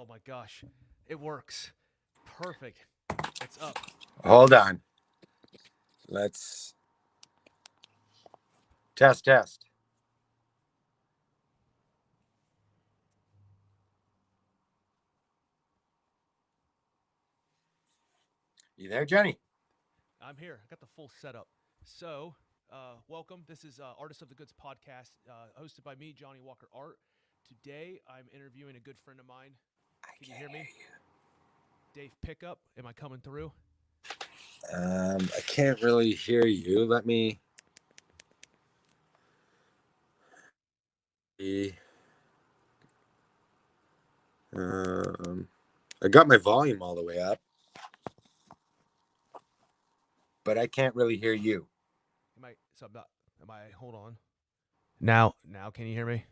Oh my gosh, it works. Perfect. It's up. Hold on. Let's test. You there, Jenny? I'm here. I got the full setup. So, welcome. This is Artist of the Goods podcast, hosted by me, Johnny Walker Art. Today, I'm interviewing a good friend of mine. Can you hear me? Dave Pickup. Am I coming through? I can't really hear you. Let me. Um, I got my volume all the way up, but I can't really hear you. Am I? So I'm not. Am I? Hold on. Now, can you hear me?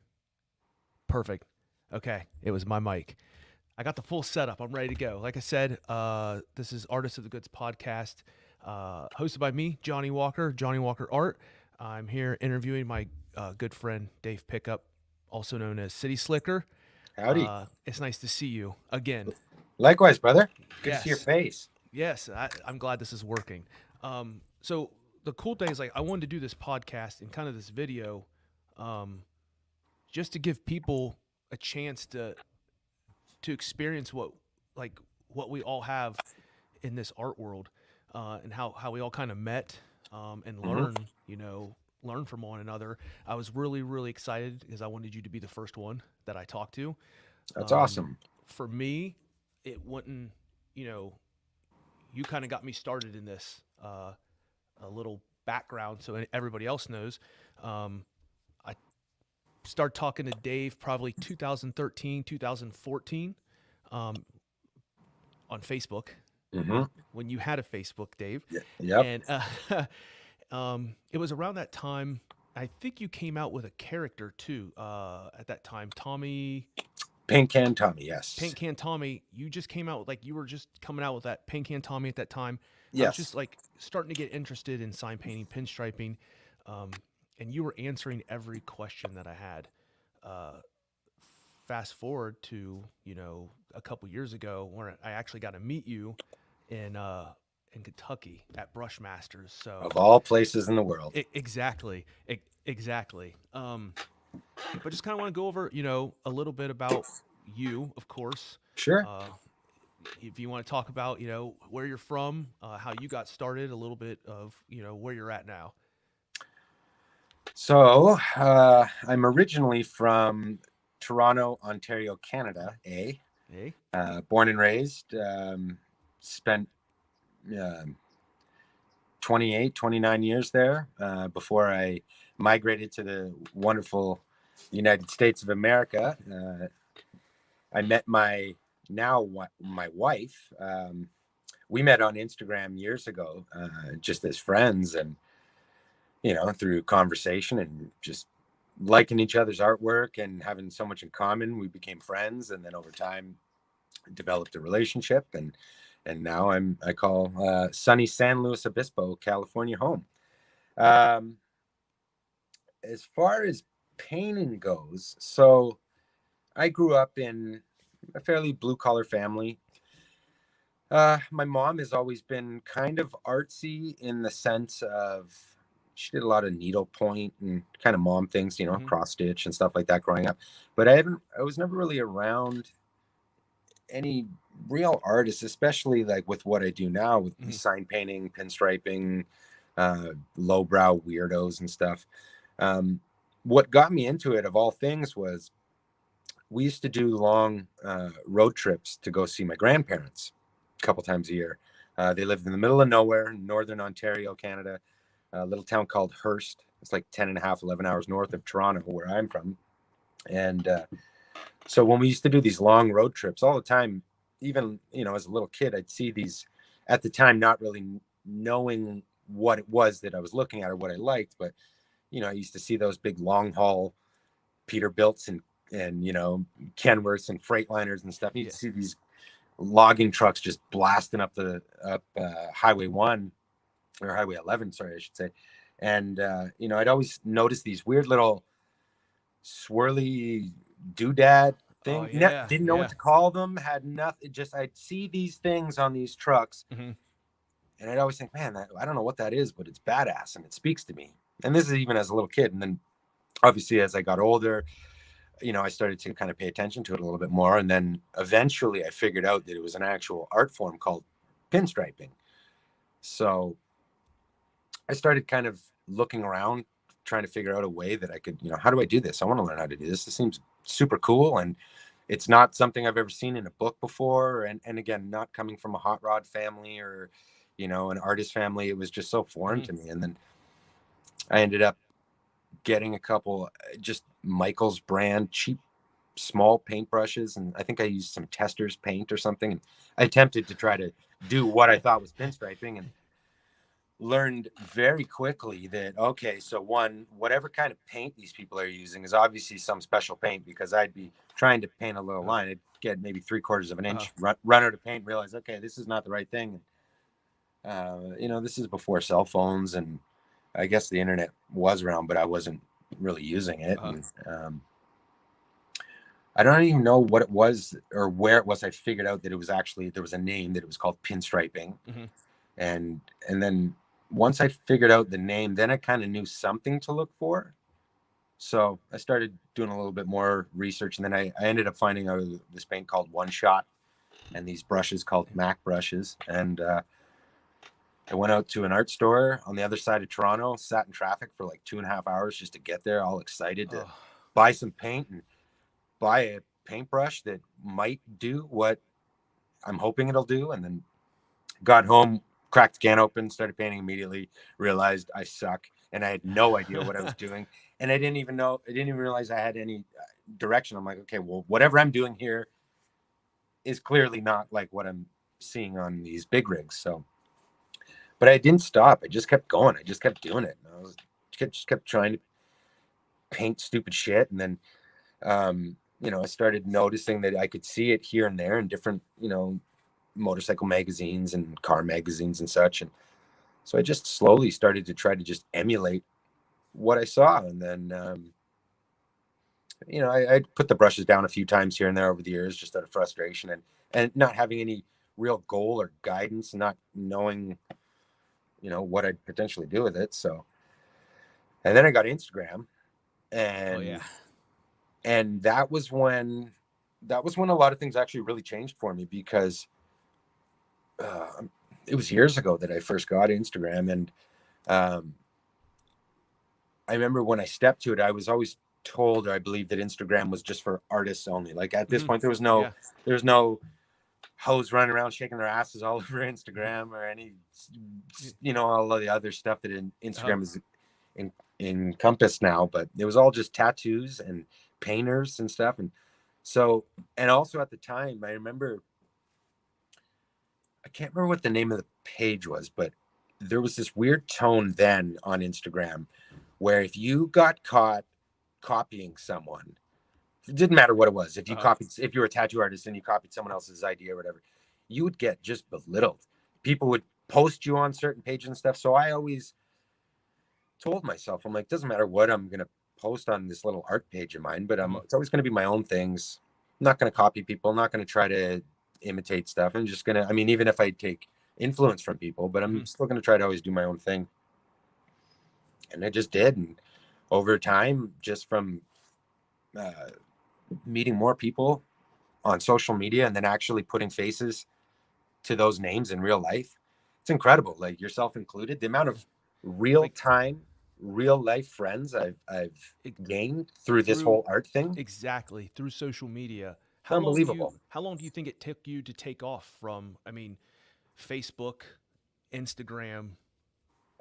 Perfect. Okay, it was my mic. I got the full setup. I'm ready to go. Like I said, this is Artist of the Goods podcast, hosted by me, Johnny Walker Art. I'm here interviewing my good friend Dave Pickup, also known as City Slicker. Howdy. It's nice to see you again. Likewise, brother. Good to see your Yes, face. yes. I'm glad this is working. So the cool thing is, like, I wanted to do this podcast and kind of this video, um, just to give people a chance to experience what we all have in this art world, and how we all kind of met, and learn from one another. I was really excited because I wanted you to be the first one that I talked to. That's Um, awesome. for me, it wouldn't, you know, you kind of got me started in this. A little background so everybody else knows. I started talking to Dave probably 2013, 2014, um, on Facebook, Mm-hmm. when you had a Facebook, Dave. Yep. And it was around that time. I think you came out with a character too, at that time. Tommy, Pink Can Tommy, Paint yes. Can Tommy, you just came out with, like, you were just coming out with that Paint Can Tommy at that time. I was Yes. just like starting to get interested in sign painting, pinstriping, and you were answering every question that I had. Uh, Fast forward to, a couple years ago, where I actually got to meet you in Kentucky at Brushmasters. So Of all places in the world. exactly. But just kind of want to go over, a little bit about you, of course. Sure. Uh, if you want to talk about, where you're from, how you got started, a little bit of, where you're at now. So I'm originally from Toronto, Ontario, Canada. Hey, Born and raised. Spent um 28, 29 years there before I migrated to the wonderful United States of America. I met my wife. We met on Instagram years ago, just as friends, and through conversation and just liking each other's artwork and having so much in common, we became friends, and then over time developed a relationship, and now I call sunny San Luis Obispo, California home. Um, as far as painting goes, so I grew up in a fairly blue collar family. My mom has always been kind of artsy in the sense of she did a lot of needlepoint and kind of mom things, mm-hmm. cross stitch and stuff like that growing up. But I was never really around any real artists, especially like with what I do now with Mm-hmm. sign painting, pinstriping, lowbrow weirdos and stuff. What got me into it, of all things, was we used to do long road trips to go see my grandparents a couple times a year. They lived in the middle of nowhere, northern Ontario, Canada, a little town called Hearst. It's like 10 and a half, 11 hours north of Toronto, where I'm from. And so when we used to do these long road trips all the time, even, as a little kid, I'd see these at the time, not really knowing what it was that I was looking at or what I liked. But, I used to see those big long haul Peterbilts and Kenworths and Freightliners and stuff. You'd see these logging trucks just blasting up Highway 1 or Highway 11, sorry, I should say. And, I'd always notice these weird little swirly doodad Oh thing. yeah, Didn't know what yeah. to call them. Had nothing. Just I'd see these things on these trucks, Hmm. and I'd always think, man, I don't know what that is, but it's badass and it speaks to me. And this is even as a little kid. And then obviously as I got older, I started to kind of pay attention to it a little bit more. And then eventually I figured out that it was an actual art form called pinstriping. So I started kind of looking around, trying to figure out a way that I could, how do I do this? I want to learn how to do this. This seems super cool. And it's not something I've ever seen in a book before. And again, not coming from a hot rod family or, an artist family, it was just so foreign to me. And then I ended up getting a couple just Michael's brand cheap small paintbrushes, and I think I used some Testors paint or something, and I attempted to try to do what I thought was pinstriping, and learned very quickly that okay, so one, whatever kind of paint these people are using is obviously some special paint, because I'd be trying to paint a little Uh, line, I'd get maybe 3/4 of an uh, inch, run out of paint, realize okay, this is not the right thing. This is before cell phones, and I guess the internet was around, but I wasn't really using it. uh, And I don't even know what it was or where it was. I figured out that it was actually, there was a name, that it was called pinstriping. hmm. And then once I figured out the name, then I kind of knew something to look for. So I started doing a little bit more research, and then I ended up finding out this paint called One Shot and these brushes called Mac brushes. And I went out to an art store on the other side of Toronto, sat in traffic for like 2.5 hours just to get there, all excited to Oh, buy some paint and buy a paintbrush that might do what I'm hoping it'll do. And then got home, cracked the can open, started painting immediately, realized I suck. And I had no idea what I was doing. And I didn't even realize I had any direction. I'm like, okay, well, whatever I'm doing here is clearly not like what I'm seeing on these big rigs. So, but I didn't stop. I just kept going. I just kept doing it. And just kept trying to paint stupid shit. And then, I started noticing that I could see it here and there in different, motorcycle magazines and car magazines and such. And so I just slowly started to try to just emulate what I saw. And then, I put the brushes down a few times here and there over the years, just out of frustration and not having any real goal or guidance, not knowing, what I'd potentially do with it. So, and then I got Instagram, oh and yeah. that was when a lot of things actually really changed for me, because uh, it was years ago that I first got Instagram. And um, I remember when I stepped to it, I was always told, or I believe, that Instagram was just for artists only. Like at this Hmm. point, Yeah. there was no hoes running around shaking their asses all over Instagram, or any, all of the other stuff that Uh, Instagram is encompassed now. But it was all just tattoos and painters and stuff. And so, and also at the time, I remember, I can't remember what the name of the page was, but there was this weird tone then on Instagram where if you got caught copying someone, it didn't matter what it was. If you were a tattoo artist and you copied someone else's idea or whatever, you would get just belittled. People would post you on certain pages and stuff. So I always told myself, I'm like, doesn't matter what I'm going to post on this little art page of mine, but mhm. it's always going to be my own things. I'm not going to copy people. I'm not going to try to imitate stuff. I'm just going to, I mean, even if I take influence from people, but I'm Mhm. still going to try to always do my own thing. And I just did. And over time, just from uh, meeting more people on social media and then actually putting faces to those names in real life, it's incredible, like yourself included, the amount of It's real like time, real life friends I've it, gained through this through whole art thing. exactly through social media. It's unbelievable. How long do you think it took you to take off from? I mean, Facebook, Instagram.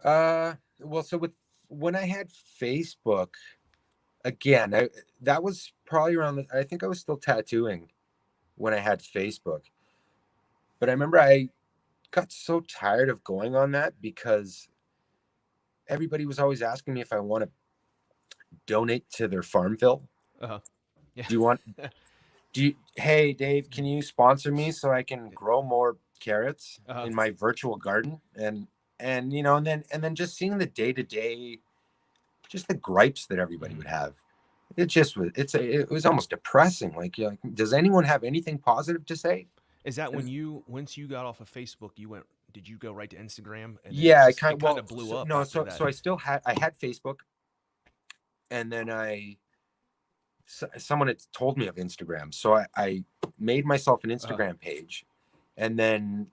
Well, so with when I had Facebook, again, that was probably around I think I was still tattooing when I had Facebook. But I remember I got so tired of going on that, because everybody was always asking me if I want to donate to their Farmville. Uh-huh. Yeah. Do you want, hey, Dave, can you sponsor me so I can grow more carrots Uh-huh. in my virtual garden? And then just seeing the day to day, just the gripes that everybody Mhm. would have. it just was, it was almost depressing. Like, you're like, does anyone have anything positive to say? Is that when you once you got off of Facebook, you went? Did you go right to Instagram and then Yeah, it kind well, of blew so, up no, after so that? I still had, I had Facebook, and then someone had told me of Instagram, so I made myself an Uh, Instagram page, and then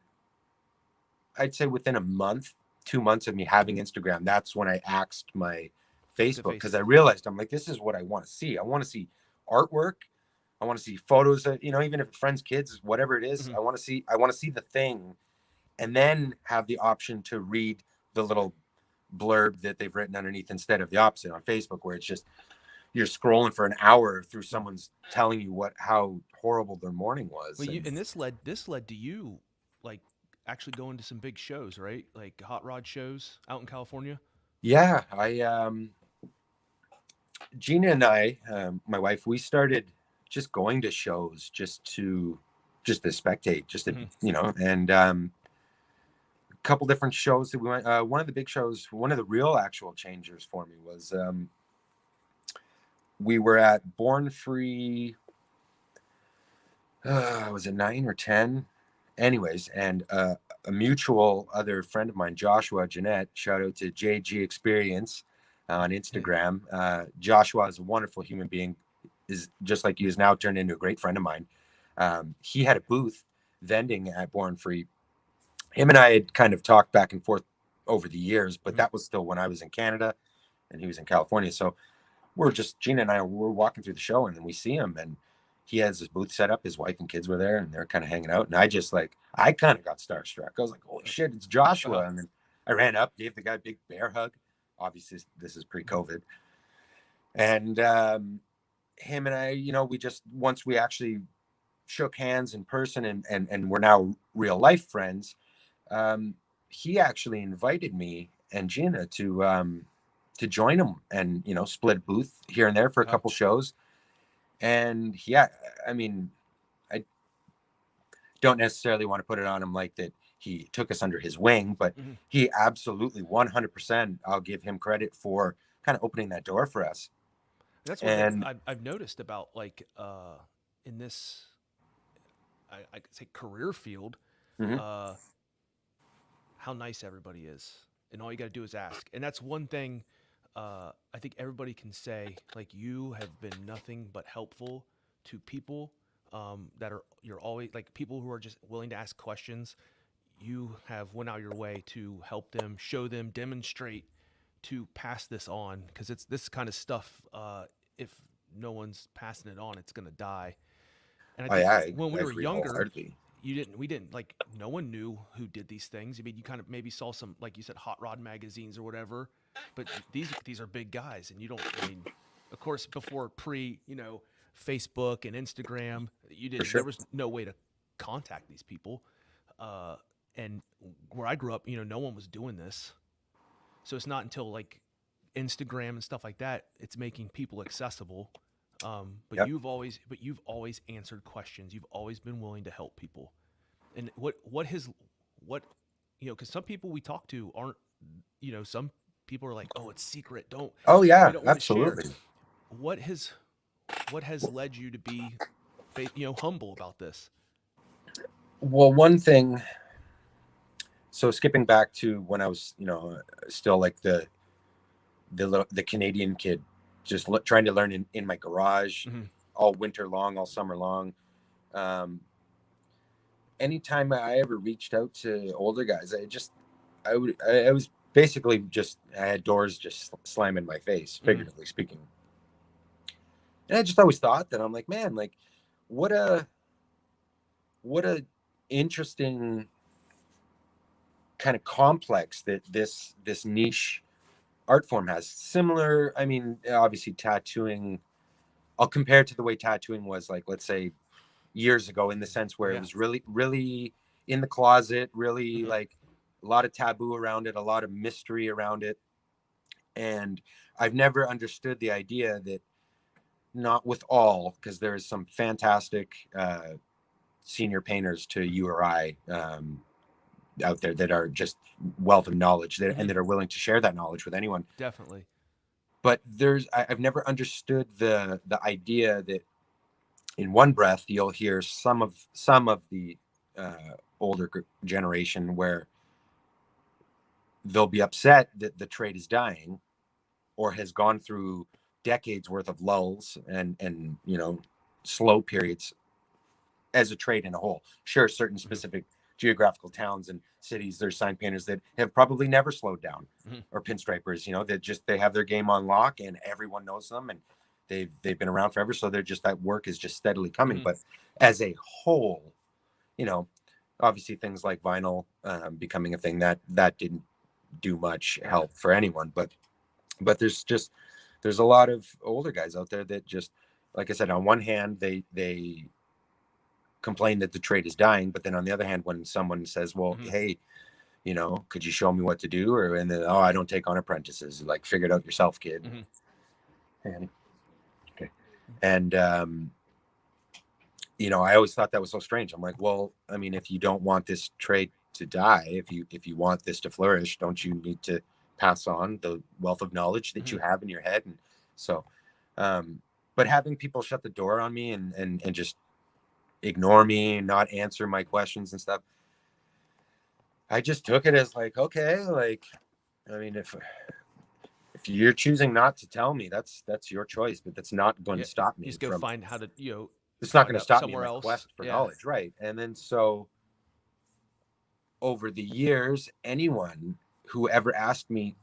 I'd say within a month, 2 months of me having Instagram, that's when I axed my to Facebook, because face. I realized, I'm like, this is what I want to see. I want to see artwork. I want to see photos of, even if it's friends, kids, whatever it is. Mhm. I want to see the thing, and then have the option to read the little blurb that they've written underneath, instead of the opposite on Facebook, where it's just you're scrolling for an hour through someone's telling you how horrible their morning was. Well, you And and this led to you like actually going to some big shows, right? Like hot rod shows out in California. yeah, I Gina and I, my wife, we started just going to shows, just to spectate, just to, Hmm. and a couple different shows that we went. One of the big shows, one of the real actual changers for me was, we were at Born Free. Was it 9 or 10? Anyways, and a mutual other friend of mine, Joshua Jeanette, shout out to JG Experience on Instagram. Joshua is a wonderful human being, is just like you, is now turned into a great friend of mine. He had a booth vending at Born Free. Him and I had kind of talked back and forth over the years, but Hmm. that was still when I was in Canada and he was in California. So Gina and I were walking through the show, and then we see him, and he has his booth set up. His wife and kids were there, and they're kind of hanging out. And I kind of got starstruck. I was like, holy shit, it's Uh, Joshua. And then I ran up, gave the guy a big bear hug. Obviously, this is mhm. pre-COVID. And him and I, we just, once we actually shook hands in person, and we're now real life friends, um, he actually invited me and Gina to join him, and split booth here and there for a Uh, couple shows. And yeah, I mean, I don't necessarily want to put it on him like that he took us under his wing, but mhm. he absolutely 100%, I'll give him credit for kind of opening that door for us. That's one thing And I've noticed about like in this I could say career field, mhm, uh, how nice everybody is, and all you got to do is ask. And that's one thing I think everybody can say. Like you have been nothing but helpful to people that are you're always like people who are just willing to ask questions. You have went out your way to help them, show them, demonstrate to pass this on because it's this kind of stuff. If no one's passing it on, it's gonna die. And I oh think yeah, when I we were agree younger, wholeheartedly. we didn't like no one knew who did these things. I mean, you kind of maybe saw some like you said hot rod magazines or whatever, but these are big guys, and you don't. I mean, of course, before pre Facebook and Instagram, you For didn't. There sure. was no way to contact these people. Uh, and where I grew up, no one was doing this. So it's not until like Instagram and stuff like that, it's making people accessible. Yep. But you've always answered questions. You've always been willing to help people. And what because some people we talk to aren't, some people are like, oh, it's secret. Oh We yeah, don't want to share. absolutely. What has what has led you to be, humble about this? Well, one thing, so skipping back to when I was, still like the Canadian kid, just trying to learn in my garage Hmm. all winter long, all summer long. Um, Anytime I ever reached out to older guys, I was basically just, I had doors just slam in my face, Hmm. figuratively speaking. And I just always thought that, I'm like, man, like what a what a interesting kind of complex that this niche art form has. Similar, I mean, obviously tattooing, I'll compare it to the way tattooing was, like, let's say years ago, in the sense where it Yeah. was really, really in the closet, really Hmm. like a lot of taboo around it, a lot of mystery around it. And I've never understood the idea that, not with all, because there's some fantastic senior painters to you or I, out there that are just wealth of knowledge, and Hmm. that are willing to share that knowledge with anyone. Definitely. but I've never understood the idea that in one breath you'll hear some of the older generation where they'll be upset that the trade is dying or has gone through decades worth of lulls and slow periods as a trade in a whole. Sure, certain Mhm. specific geographical towns and cities, there's sign painters that have probably never slowed down, Mhm. or pinstripers, that just they have their game on lock and everyone knows them and they've been around forever. So they're just that work is just steadily coming. Mhm. But as a whole, you know, obviously things like vinyl becoming a thing that didn't do much Yeah. help for anyone. But there's a lot of older guys out there that just, like I said, on one hand they complain that the trade is dying, but then on the other hand, when someone says, well, Mhm. hey, could you show me what to do, and then, oh, I don't take on apprentices, like, figure it out yourself, kid. Mhm. And okay. And I always thought that was so strange. I'm like, well, I mean, if you don't want this trade to die, if you want this to flourish, don't you need to pass on the wealth of knowledge that you Mhm. have in your head? And so um but having people shut the door on me and just ignore me and not answer my questions and stuff, I just took it as like, okay, like, I mean, if you're choosing not to tell me, that's your choice, but that's not going Yeah. to stop You me just go from find how to, it's not going find to out stop me in somewhere my else. quest for Yeah. knowledge, right? And then so over the years, anyone who ever asked me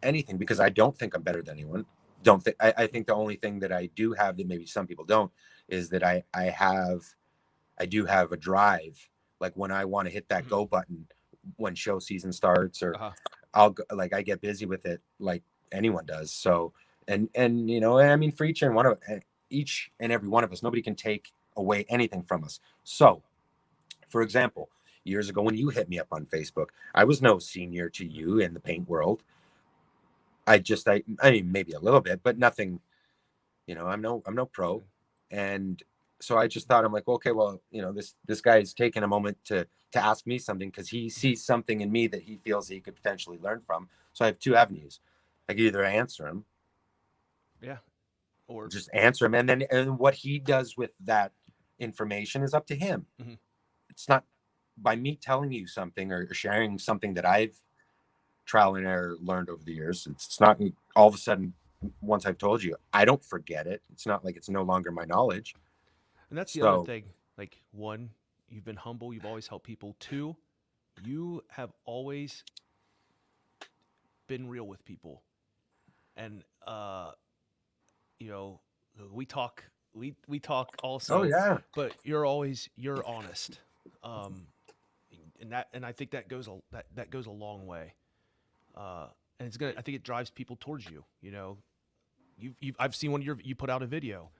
anything, because I don't think I'm better than anyone, don't think I think the only thing that I do have that maybe some people don't is that I do have a drive. Like when I want to hit that Mhm. go button when show season starts, or Uh-huh. I'll go, like, I get busy with it like anyone does. So and I mean, for each and every one of us, nobody can take away anything from us. So, for example, years ago when you hit me up on Facebook, I was no senior to Mhm. you in the paint world. I mean, maybe a little bit, but nothing. I'm no pro, and so I just thought, I'm like, okay, well, this guy's taking a moment to ask me something because he Mhm. sees something in me that he feels he could potentially learn from. So I have two avenues. I could either answer him, Yeah. Or just answer him, and what he does with that information is up to him. Mhm. It's not by me telling you something or sharing something that I've trial and error learned over the years. It's not all of a sudden, once I've told you, I don't forget it. It's not like it's no longer my knowledge. and that's the other So, thing. Like, one, you've been humble, you've always helped people. Two, you have always been real with people. And you know, we talk we talk oh also, yeah, but you're honest. Um and I think that goes that goes a long way. And it's gonna I think it drives people towards you. I've seen you put out a video.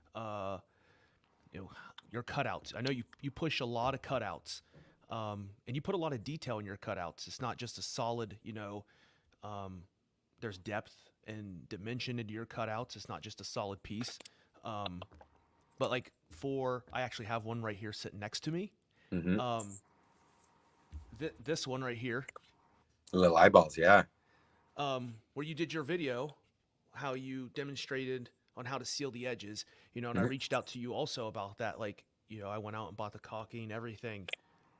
You know your cutouts. I know you push a lot of cutouts, and you put a lot of detail in your cutouts. It's not just a solid. Um, there's depth and dimension into your cutouts. It's not just a solid piece. Um, but like I actually have one right here sitting next to me. mm-hmm. Um, this one right here, Little eyeballs, yeah. where you did your video, how you demonstrated on how to seal the edges, and I Mm-hmm. reached out to you also about that. Like, I went out and bought the caulking, everything,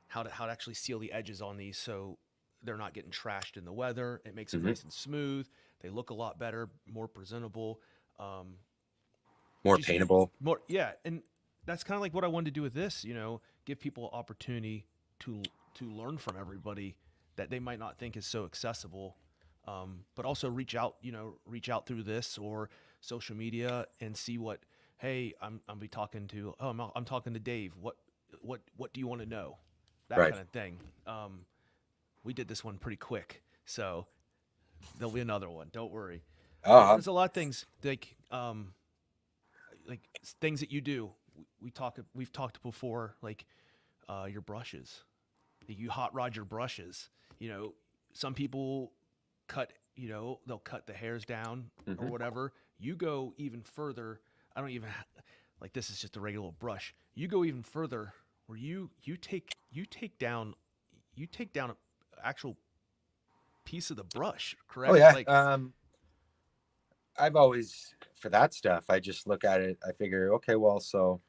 how to actually seal the edges on these so they're not getting trashed in the weather. It makes them Mm-hmm. nice and smooth. They look a lot better, more presentable. Um, More just paintable, more, yeah. And that's kind of like what I wanted to do with this. Give people opportunity to learn from everybody that they might not think is so accessible. But also reach out through this or social media and see what. Hey, I'm be talking to. Oh, I'm talking to Dave. What do you want to know? That right? kind of thing. We did this one pretty quick, so there'll be another one. Don't worry. But Oh, there's a lot of things like things that you do. We've talked before, like your brushes. You hot rod your brushes. You know, some people they'll cut the hairs down or mm-hmm. whatever. You go even further. I don't even like this is just a regular brush. You go even further where you take down an actual piece of the brush, Oh correct? yeah. Like I've always, for that stuff, I just look at it. I figure, okay, well, so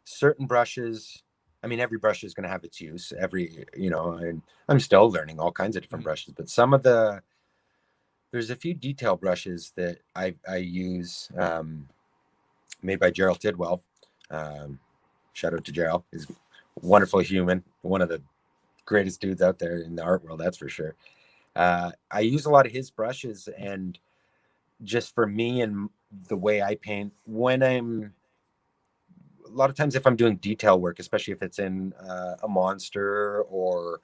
certain brushes, I mean, every brush is going to have its use. And I'm still learning all kinds of different Mhm. brushes, but there's a few detail brushes that I use, made by Gerald Tidwell. Um, Shout out to Gerald. He's a wonderful human, one of the greatest dudes out there in the art world, that's for sure. I use a lot of his brushes, and just for me and the way I paint, when I'm a lot of times if I'm doing detail work, especially if it's in a monster, or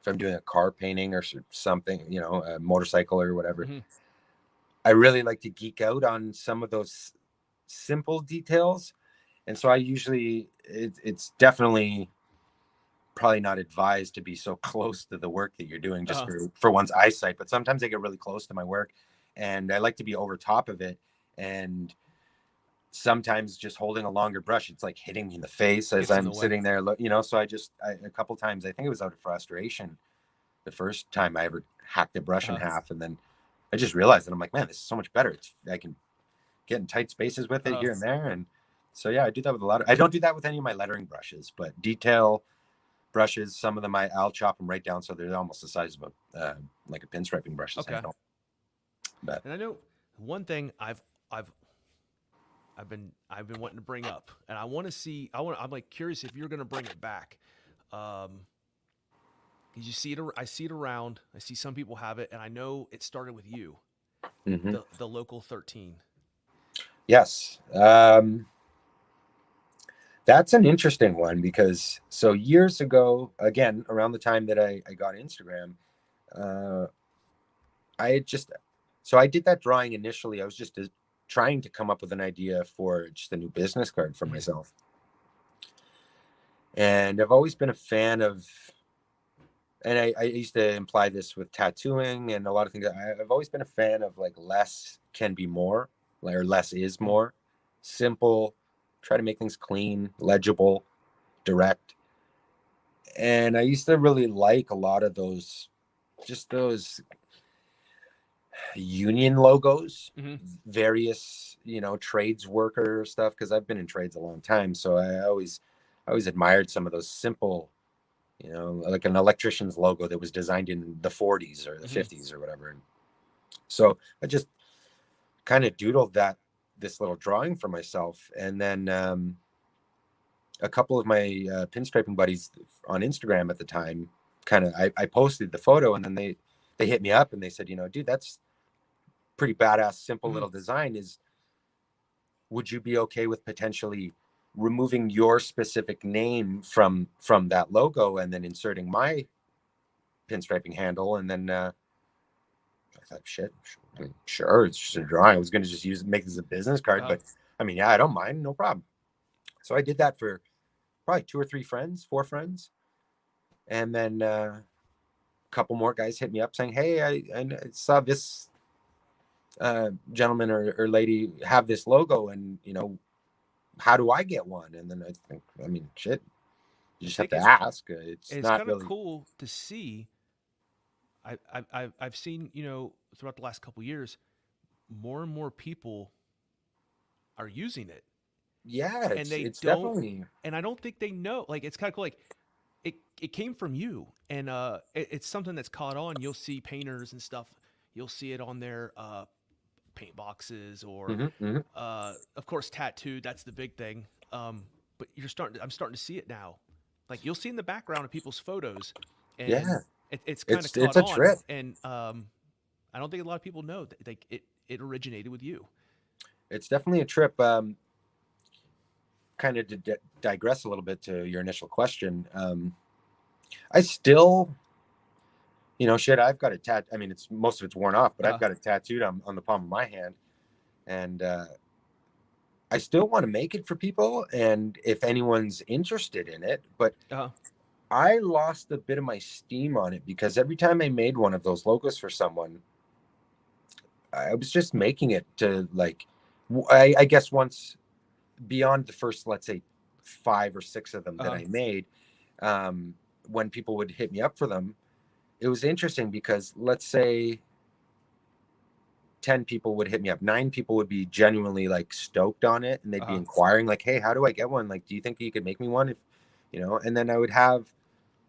if I'm doing a car painting or something, a motorcycle or whatever, Mhm. I really like to geek out on some of those simple details. And so I usually, it's definitely probably not advised to be so close to the work that you're doing just Uh-huh. for one's eyesight, but sometimes I get really close to my work and I like to be over top of it. And sometimes just holding a longer brush, it's like hitting me in the face as Gets in the I'm way. sitting there, so a couple times, I think it was out of frustration, the first time I ever hacked the brush in Uh-huh. half, and then I just realized that I'm like, man, this is so much better. I can get in tight spaces with it Uh-huh. here and there. And so, yeah, I do that with I don't do that with any of my lettering brushes, but detail brushes, some of them I'll chop them right down so they're almost the size of like a pinstriping brush's Okay. handle. But And I know one thing I've I've been wanting to bring up, and I want to see. I'm like curious if you're going to bring it back. Um, 'Cause you see it. I see it around. I see some people have it, and I know it started with you, mhm. the local 13. Yes, that's an interesting one because so years ago, again, around the time that I got Instagram, uh, I had just, so I did that drawing initially. I was just trying to come up with an idea for just a new business card for Mhm. myself. And I've always been a fan of, and I used to imply this with tattooing and a lot of things. I've always been a fan of like less can be more, or less is Mhm. more. Simple, try to make things clean, legible, direct. And I used to really like a lot of just those union logos, Mhm. various, trades worker stuff, because I've been in trades a long time. So I always admired some of those simple, like an electrician's logo that was designed in the 40s or the Mhm. 50s or whatever. And so I just kind of doodled this little drawing for myself. And then a couple of my pinstriping buddies on Instagram at the time, I posted the photo, and then they hit me up and they said, dude, that's pretty badass, simple Mhm. little design. Would you be okay with potentially removing your specific name from that logo and then inserting my pinstriping handle? And then I thought, shit, I mean, sure, it's just a drawing. I was going to just make this a business card, Uh-huh. but I mean, yeah, I don't mind, no problem. So I did that for probably two or three friends, four friends, and then a couple more guys hit me up saying, hey, I saw this gentleman or lady have this logo, and how do I get one? And then I think, I mean, shit, you I just have think to ask. It's it's not kind of really. cool to see. I've seen throughout the last couple years, more and more people are using it, Yeah, and it's they it's don't. definitely. And I don't think they know. Like it's kind of cool. Like it came from you, and it's something that's caught on. You'll see painters and stuff. You'll see it on their paint boxes, or Hmm, hmm. of course tattooed. That's the big thing. But I'm starting to see it now. Like you'll see in the background of people's photos, and Yeah, it's kind of it's caught a on. trip. And I don't think a lot of people know that it originated with you. It's definitely a trip. Kind of to digress a little bit to your initial question. I still, shit. I've got a I mean, it's most of it's worn off, but I've Uh, got it tattooed on the palm of my hand, and I still want to make it for people, and if anyone's interested in it. But uh, I lost a bit of my steam on it because every time I made one of those logos for someone, I was just making it to like, I guess once beyond the first, let's say, five or six of them that uh, I made, um, when people would hit me up for them, it was interesting because let's say 10 people would hit me up. 9 people would be genuinely like stoked on it, and they'd be Uh-huh. inquiring like, hey, how do I get one? Like, do you think you could make me one? If and then I would have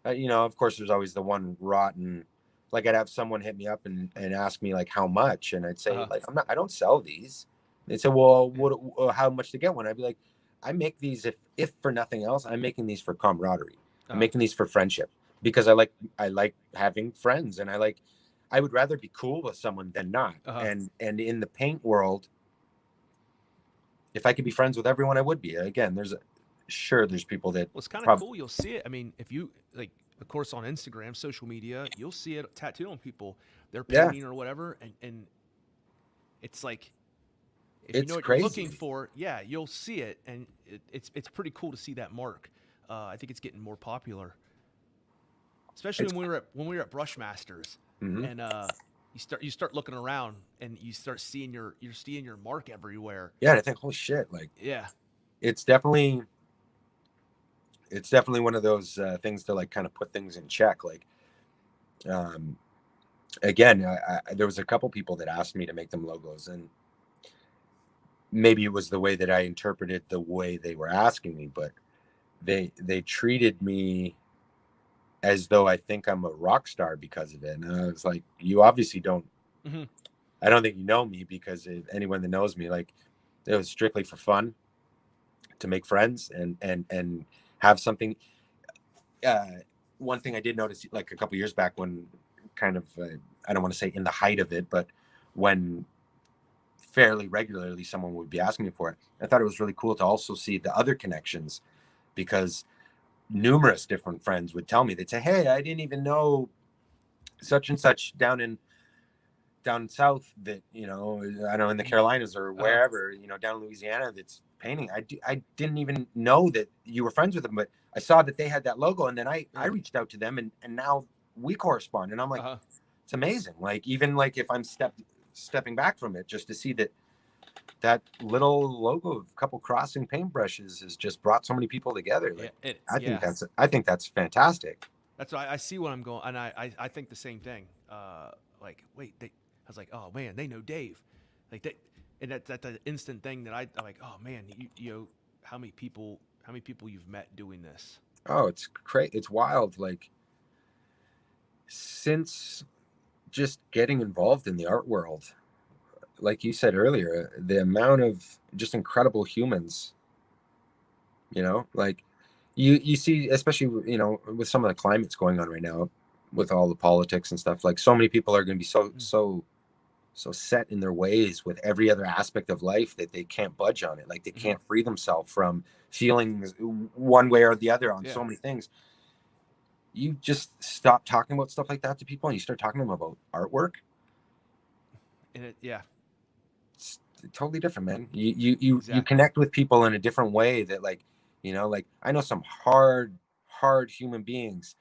of course there's always the one rotten, like I'd have someone hit me up and ask me like how much, and I'd say Uh-huh. like I don't sell these. They'd say, well, Yeah. how much to get one? I'd be like, I make these if for nothing else, I'm making these for camaraderie. I'm Uh-huh. making these for friendship, because I like having friends, and I would rather be cool with someone than not. Uh-huh. And in the paint world, if I could be friends with everyone, I would be. Again, there's people that Well, it's kind of probably cool. You'll see it. I mean, if you like, of course, on Instagram, social media, you'll see it tattooed on people. They're yeah, painting or whatever, and it's like, if you know it's what you're looking crazy. for, yeah, you'll see it, and it's pretty cool to see that mark. I think it's getting more popular, especially It's when we were at Brushmasters, mhm. and you start looking around and you start seeing you're seeing your mark everywhere. Yeah, and I think, holy shit, like Yeah. it's definitely it's definitely one of those things to like kind of put things in check. Like, um, again, there was a couple people that asked me to make them logos, and maybe it was the way that I interpreted the way they were asking me, but they treated me as though I think I'm a rock star because of it. And I was like, you obviously don't. Hmm. I don't think you know me, because anyone that knows me, like, it was strictly for fun, to make friends and have something. Uh, One thing I did notice, like a couple years back, when kind of I don't want to say in the height of it, but when fairly regularly someone would be asking me for it, I thought it was really cool to also see the other connections, because numerous different friends would tell me, they'd say, hey, I didn't even know such and such down south, that I don't know, in the Carolinas or Uh-huh. wherever, down in Louisiana, that's painting. I didn't even know that you were friends with them, but I saw that they had that logo, and then I Yeah. reached out to them, and now we correspond, and I'm like, Uh-huh. it's amazing. Like, even like if I'm stepping back from it, just to see that little logo of a couple crossing paintbrushes has just brought so many people together. Yeah. Like, Yeah. I think that's fantastic. That's why I see what I'm going, and I think the same thing. Like, wait, I was like, oh man, they know Dave, like they, and that's the instant thing that I'm like, oh man, you know, how many people you've met doing this? Oh, it's great. It's wild. Like, since just getting involved in the art world, like you said earlier, the amount of just incredible humans, like you see, especially with some of the climates going on right now, with all the politics and stuff. Like, so many people are going to be Mm. so set in their ways with every other aspect of life, that they can't budge on it. Like, they Mm-hmm. can't free themselves from feeling one way or the other on Yeah, so many things. You just stop talking about stuff like that to people, and you start talking to them about artwork. and yeah, It's totally different, man. You exactly. connect with people in a different way, that, like, like, I know some hard human beings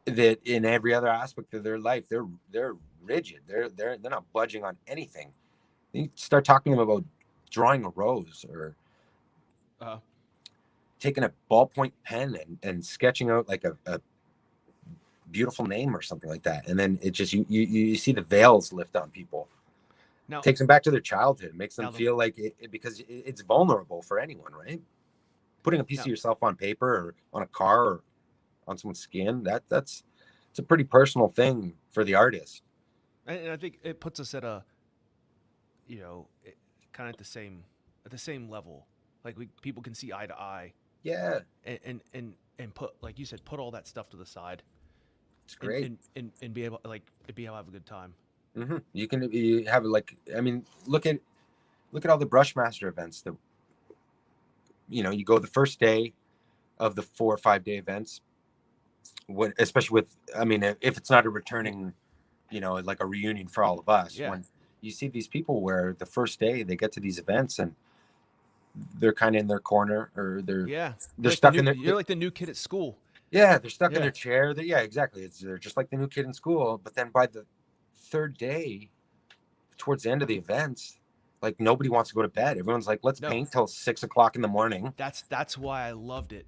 that in every other aspect of their life, they're rigid. They're not budging on anything. You start talking to them about drawing a rose, or Uh, taking a ballpoint pen and sketching out like a beautiful name or something like that, and then it just you see the veils lift on people. now, Takes them back to their childhood, makes them now the feel like because it's vulnerable for anyone, right? Putting a piece of now, yourself on paper, or on a car, or on someone's skin, that's it's a pretty personal thing for the artist. and I think it puts us at a, you know, kind of at the same level. Like people can see eye to eye, Yeah, and put, like you said, put all that stuff to the side, it's great. and be able to have a good time. You have, like, I mean, look at all the Brushmaster events that you go the first day of the 4 or 5 day events, when, especially with, I mean, if it's not a returning, like a reunion for all of us, Yeah. when you see these people where the first day they get to these events, and they're kind of in their corner, or Yeah. they're stuck in their, You're like the new kid at school. yeah, they're stuck in Yeah. their chair. Yeah, exactly. They're just like the new kid in school. But then by the third day, towards the end of the events, like, nobody wants to go to bed. Everyone's like, let's No, paint till 6 o'clock in the morning, that's why I loved it.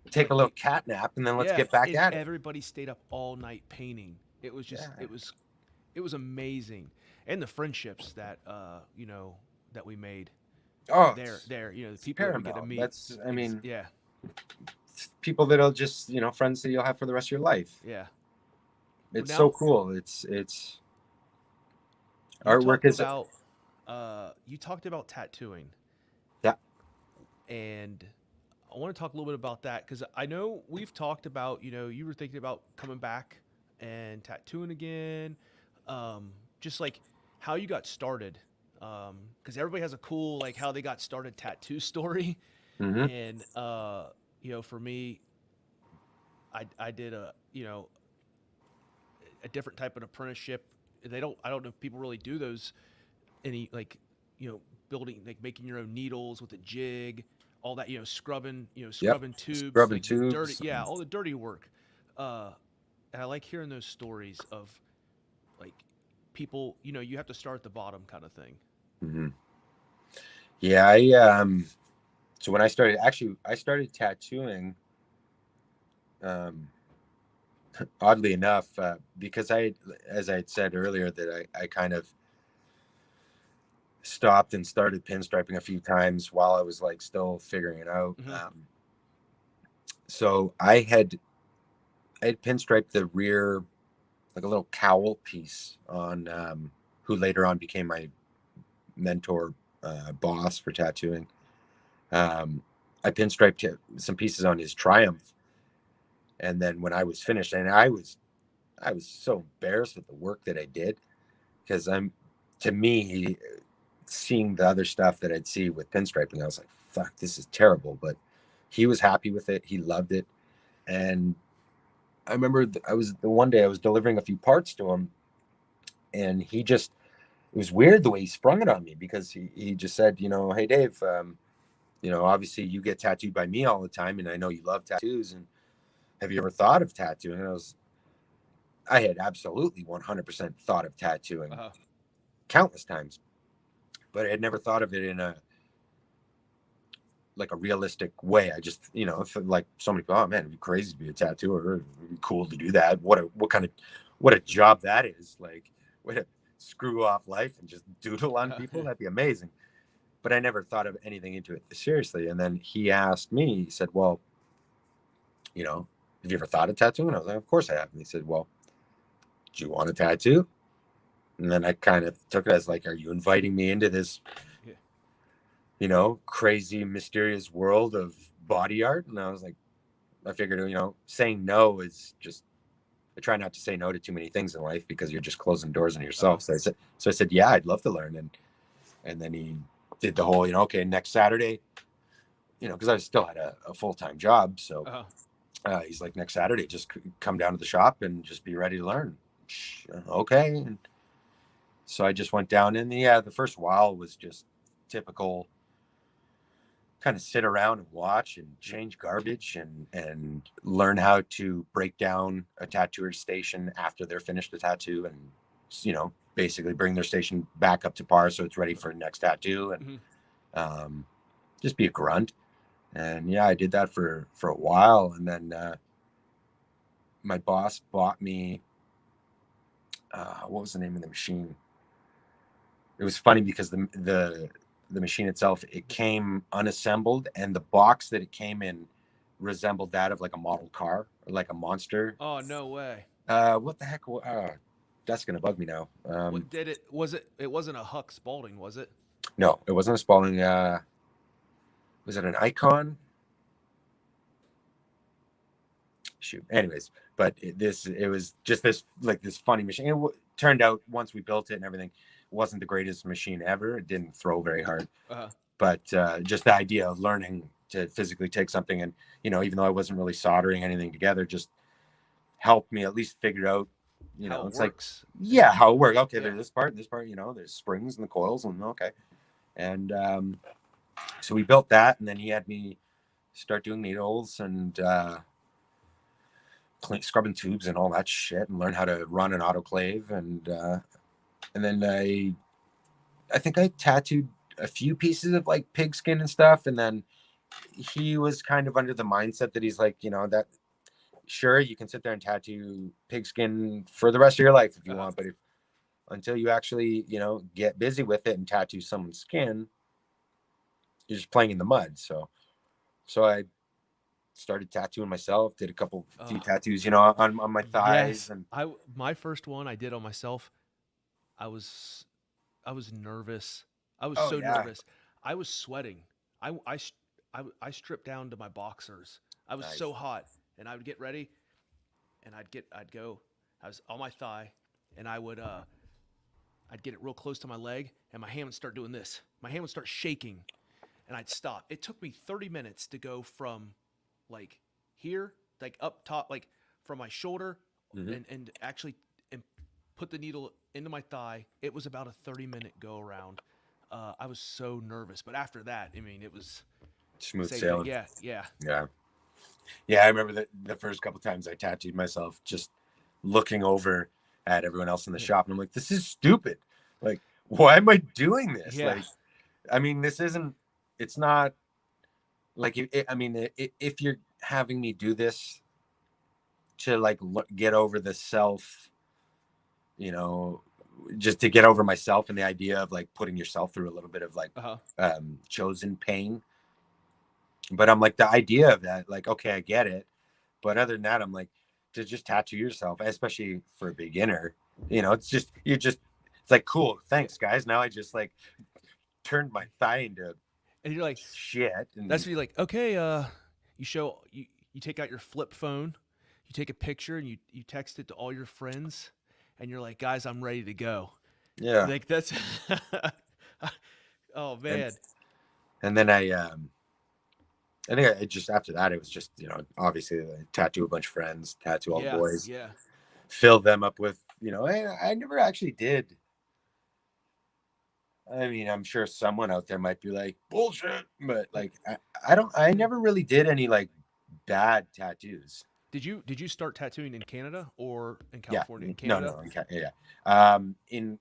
take a Like little cat nap, and then let's yeah, get back and at it. everybody stayed up all night painting. It was just Yeah. it was it was amazing, and the friendships that you know that we made Oh, there. You know, the it's people that we get to paramount. meet. That's, I mean, Yeah, people that'll just, friends that you'll have for the rest of your life. yeah. Well, It's so now cool. It's artwork is, you talked about tattooing, yeah. and I want to talk a little bit about that because I know we've talked about, you know, you were thinking about coming back and tattooing again, just like how you got started, because everybody has a cool like how they got started tattoo story, Hmm. and you know, for me, I did a, you know, a different type of apprenticeship. I don't know if people really do those any like, you know, building like making your own needles with a jig, all that, you know, Yep. scrubbing tubes, Scrubbing like the dirty, tubes. yeah, all the dirty work. Uh, and I like hearing those stories of like people, you know, you have to start at the bottom kind of thing. Hmm. Yeah. So when I started tattooing, um, oddly enough, because as I had said earlier, that I kind of stopped and started pinstriping a few times while I was like still figuring it out. Hmm. So I had pinstriped the rear, like a little cowl piece on, who later on became my mentor, boss for tattooing. Um, I pinstriped some pieces on his Triumph, and then when I was finished, and I was so embarrassed with the work that I did, because to me, seeing the other stuff that I'd see with pinstriping, I was like, fuck, this is terrible. But he was happy with it. He loved it. And I remember I was the one day I was delivering a few parts to him, and it was weird the way he sprung it on me, because he just said, hey, Dave, obviously you get tattooed by me all the time, and I know you love tattoos. And have you ever thought of tattooing? And I had absolutely 100% thought of tattooing Uh-huh. countless times, but I had never thought of it in a realistic way. I just, like so many people, oh man, it'd be crazy to be a tattooer. It'd be cool to do that. What a job that is. Like, way to screw off life and just doodle on people. That'd be amazing. But I never thought of anything into it seriously. And then he asked me, he said, well, have you ever thought of tattooing? And I was like, of course I have. And he said, well, do you want a tattoo? And then I kind of took it as like, are you inviting me into this, Yeah. crazy, mysterious world of body art? And I was like, I figured, saying no is just, I try not to say no to too many things in life, because you're just closing doors on Uh-huh. yourself. So I said, yeah, I'd love to learn. And then he did the whole, okay, next Saturday, because I still had a full-time job. So Uh-huh. he's like, next Saturday, just come down to the shop and just be ready to learn. Okay. And so I just went down, and the first while was just typical, kind of sit around and watch and change garbage, and learn how to break down a tattooer's station after they're finished the tattoo, and basically bring their station back up to par so it's ready for next tattoo, and Hmm. um, just be a grunt. And yeah, I did that for a while, and then my boss bought me, what was the name of the machine? It was funny because the machine itself, it came unassembled, and the box that it came in resembled that of like a model car, like a monster. Oh, no way. What the heck? That's gonna bug me now. What did it? Was it? It wasn't a Huck Spalding, was it? No, it wasn't a Spalding. Was it an Icon? Shoot. Anyways, but it was just this funny machine. Turned out, once we built it and everything, it wasn't the greatest machine ever. It didn't throw very hard, Uh-huh. but just the idea of learning to physically take something, and even though I wasn't really soldering anything together, just helped me at least figure out, How it it's like, works. yeah, how it works. Okay, Yeah. there's this part and this part, there's springs and the coils, and okay. And so we built that, and then he had me start doing needles and scrubbing tubes and all that shit, and learn how to run an autoclave. And then I think I tattooed a few pieces of like pigskin and stuff. And then he was kind of under the mindset that he's like, that sure, you can sit there and tattoo pigskin for the rest of your life if you Uh-huh. want, but until you actually, get busy with it and tattoo someone's skin, you're just playing in the mud. So I started tattooing myself, did few Oh, tattoos, on my thighs. yes. And My first one I did on myself. I was I was nervous. I was oh so yeah, nervous. I was sweating. I stripped down to my boxers. I was so nice. hot, and I would get ready, and I'd go. I was on my thigh, and I'd get it real close to my leg, and my hand would start doing this. My hand would start shaking, and I'd stop. It took me 30 minutes to go from like here, like up top, like from my shoulder, Hmm. and actually and put the needle into my thigh. It was about a 30-minute go around. I was so nervous, but after that, I mean, it was Smooth same thing. sailing. Yeah, yeah, Yeah. Yeah, I remember the first couple times I tattooed myself, just looking over at everyone else in the shop, and I'm like, this is stupid. Like, why am I doing this? yeah. Like, I mean, this isn't. It's not like I mean, if you're having me do this to like get over the self, you know, just to get over myself and the idea of like putting yourself through a little bit of like Uh huh. chosen pain. But I'm like, the idea of that, like, okay, I get it. But other than that, I'm like, to just tattoo yourself, especially for a beginner, it's like, cool, Yeah. thanks, guys. Now I just like turned my thigh into And you're like, shit. that's And what you're like. Okay, you show you take out your flip phone, you take a picture, and you text it to all your friends, and you're like, guys, I'm ready to go. yeah. Like that's oh And man. and then I think just after that, it was just, obviously tattoo a bunch of friends, tattoo all the Yeah, boys, yeah. fill them up with, I never actually did. I mean, I'm sure someone out there might be like, bullshit, but like, I never really did any like bad tattoos. Did you start tattooing in Canada or in Yeah. California? In No, Canada? no. Yeah.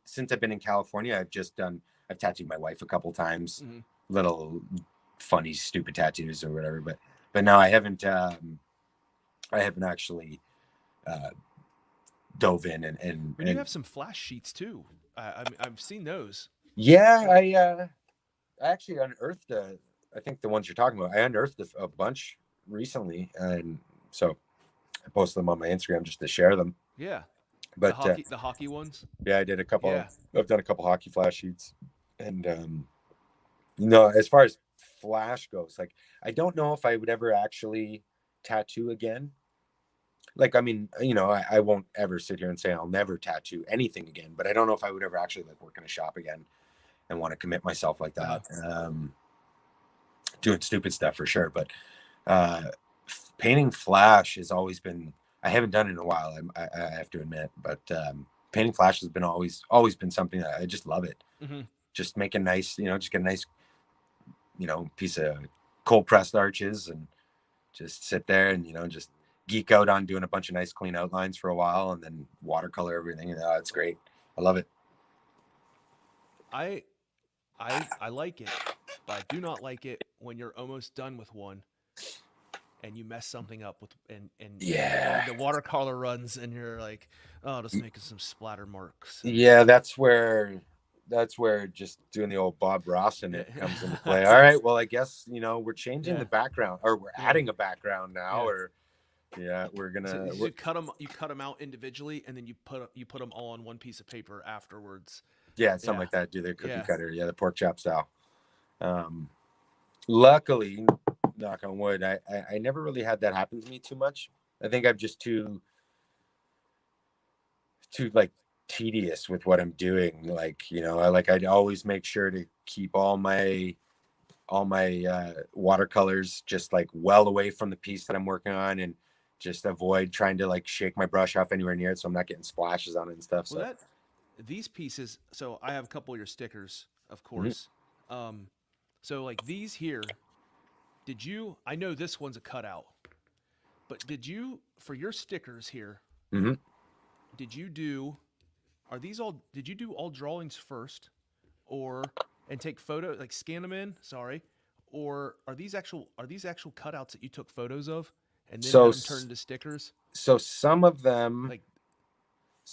Since I've been in California, I've tattooed my wife a couple times, Hmm. little funny, stupid tattoos or whatever. But no, I haven't actually, uh, dove in And you and have some flash sheets too. I've seen those. yeah, I actually unearthed, I think the ones you're talking about, I unearthed a bunch recently. And so I posted them on my Instagram just to share them. Yeah, But the hockey ones. yeah, Yeah. I've done a couple hockey flash sheets. And as far as flash goes, like, I don't know if I would ever actually tattoo again. Like, I mean, I won't ever sit here and say I'll never tattoo anything again, but I don't know if I would ever actually like work in a shop again and want to commit myself like Uh-huh. that. Doing stupid stuff for sure, but uh, painting flash has always been. I haven't done it in a while. I have to admit, but painting flash has been always been something that I just love it. Hmm. Just make a nice, just get a nice, piece of cold pressed arches and just sit there and just geek out on doing a bunch of nice clean outlines for a while and then watercolor everything. It's great. I love it. I I like it, but I do not like it when you're almost done with one and you mess something up with and Yeah. the watercolor runs and you're like, oh, just making some splatter marks and Yeah, that's where just doing the old Bob Ross in it comes into play. All right, well, I guess we're changing yeah, the background, or we're yeah, adding a background now, yeah. or yeah, So we're you cut them out individually, and then you put them all on one piece of paper afterwards. yeah, something Yeah, like that. Do the cookie yeah. cutter, yeah, the pork chop style. Um, Luckily, knock on wood, I never really had that happen to me too much. I think I'm just too like tedious with what I'm doing. Like, I'd always make sure to keep all my watercolors just like well away from the piece that I'm working on, and just avoid trying to like shake my brush off anywhere near it so I'm not getting splashes on it and stuff. Well, So these pieces. So I have a couple of your stickers, of mhm. course. Um, so like these here, did you? I know this one's a cutout, but did you for your stickers here? Mhm. Did you do? Are these all? Did you do all drawings first, or and take photo like scan them in? Sorry, or are these actual cutouts that you took photos of and then so had them turned s- into stickers? so some of them Like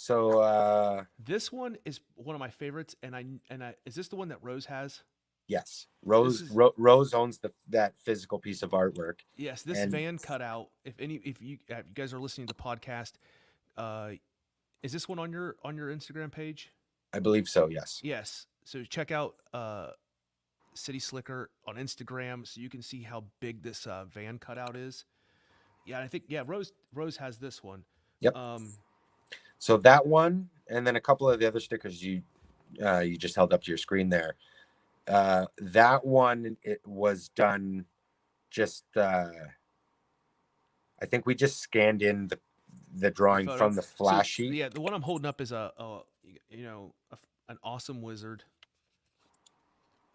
So This one is one of my favorites, and I is this the one that Rose has? yes, This Rose is Rose owns that physical piece of artwork, yes, this and van cutout. If you guys are listening to the podcast, uh, is this one on your Instagram page? I believe so. Yes. Yes. So check out City Slicker on Instagram so you can see how big this van cutout is. Yeah, I think Rose has this one. Yep. Um, So that one, and then a couple of the other stickers you just held up to your screen there. That one, it was done just. I think we just scanned in the drawing photo. from the So flash sheet. yeah, the one I'm holding up is an awesome wizard.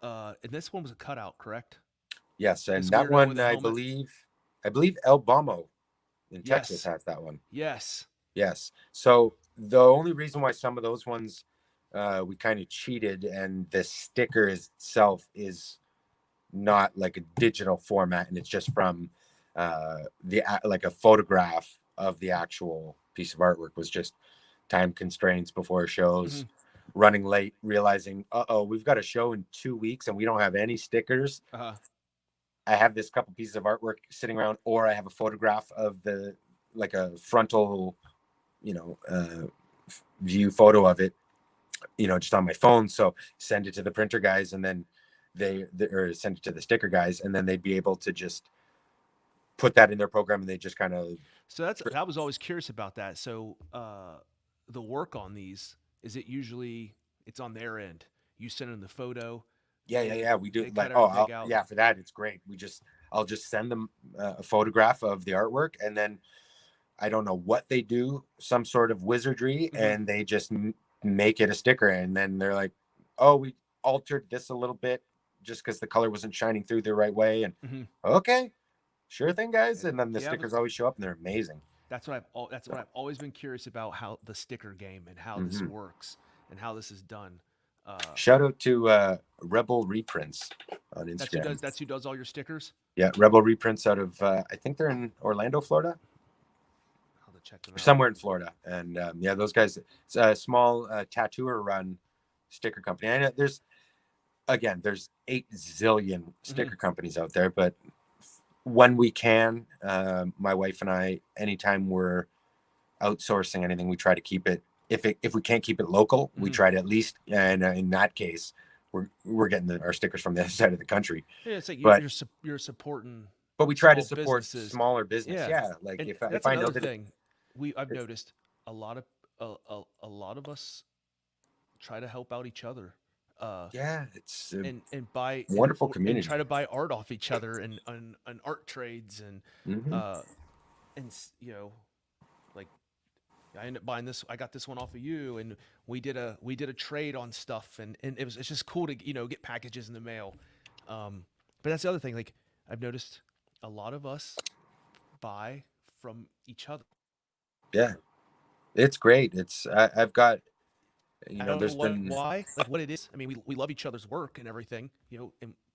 And this one was a cutout, correct? Yes, and This that weirdo with one a I helmet. believe El Bomo in Texas Yes. has that one. Yes. Yes. So the only reason why some of those ones we kind of cheated, and the sticker itself is not like a digital format, and it's just from like a photograph of the actual piece of artwork, was just time constraints before shows, running late, realizing, we've got a show in 2 weeks and we don't have any stickers. Uh-huh. I have this couple pieces of artwork sitting around, or I have a photograph of like a frontal, view photo of it, just on my phone. So send it to the printer guys, and then or send it to the sticker guys, and then they'd be able to just put that in their program, and they just kind of. So I was always curious about that. So the work on these, is it usually it's on their end? You send them the photo. Yeah. We do They like, cut everything out. yeah, for that it's great. I'll just send them a photograph of the artwork, and then I don't know what they do, some sort of wizardry, and they just make it a sticker, and then they're like, oh, we altered this a little bit just because the color wasn't shining through the right way, and okay, sure thing, guys. And then the stickers always show up, and they're amazing. That's what I've always been curious about, how the sticker game and how this works and how this is done. Shout out to Rebel Reprints on Instagram. That's who does all your stickers. Yeah, Rebel Reprints out of I think they're in Orlando, Florida. I'll check them out. Somewhere in Florida, and yeah, those guys. It's a small tattooer run sticker company. And there's 8 zillion sticker companies out there, but when we can, my wife and I, anytime we're outsourcing anything, we try to keep it. If we can't keep it local, we try to at least. And in that case, we're getting our stickers from the other side of the country. Yeah, it's like you're supporting. But we try to support businesses. Smaller business. Yeah, like and if I know that thing, I've noticed a lot of us try to help out each other. Yeah, it's and buy wonderful community. And try to buy art off each other and art trades and like I ended up buying this. I got this one off of you, and we did a trade on stuff, and it's just cool to get packages in the mail. But that's the other thing. Like I've noticed, a lot of us buy from each other. Yeah, it's great. I've got. I don't know why, like what it is. I mean, we love each other's work and everything,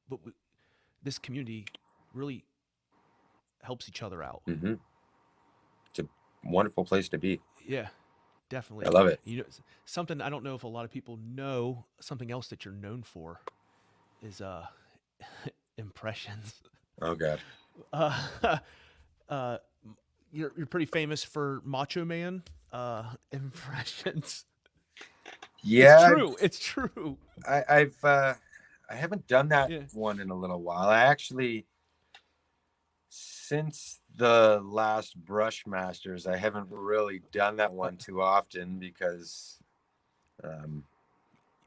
but this community really helps each other out. It's a wonderful place to be. Yeah, definitely. I love it. Something I don't know if a lot of people know. Something else that you're known for is impressions. Oh God. You're pretty famous for Macho Man impressions. Yeah, it's true. I haven't done that one in a little while. I actually, since the last Brushmasters, I haven't really done that one too often because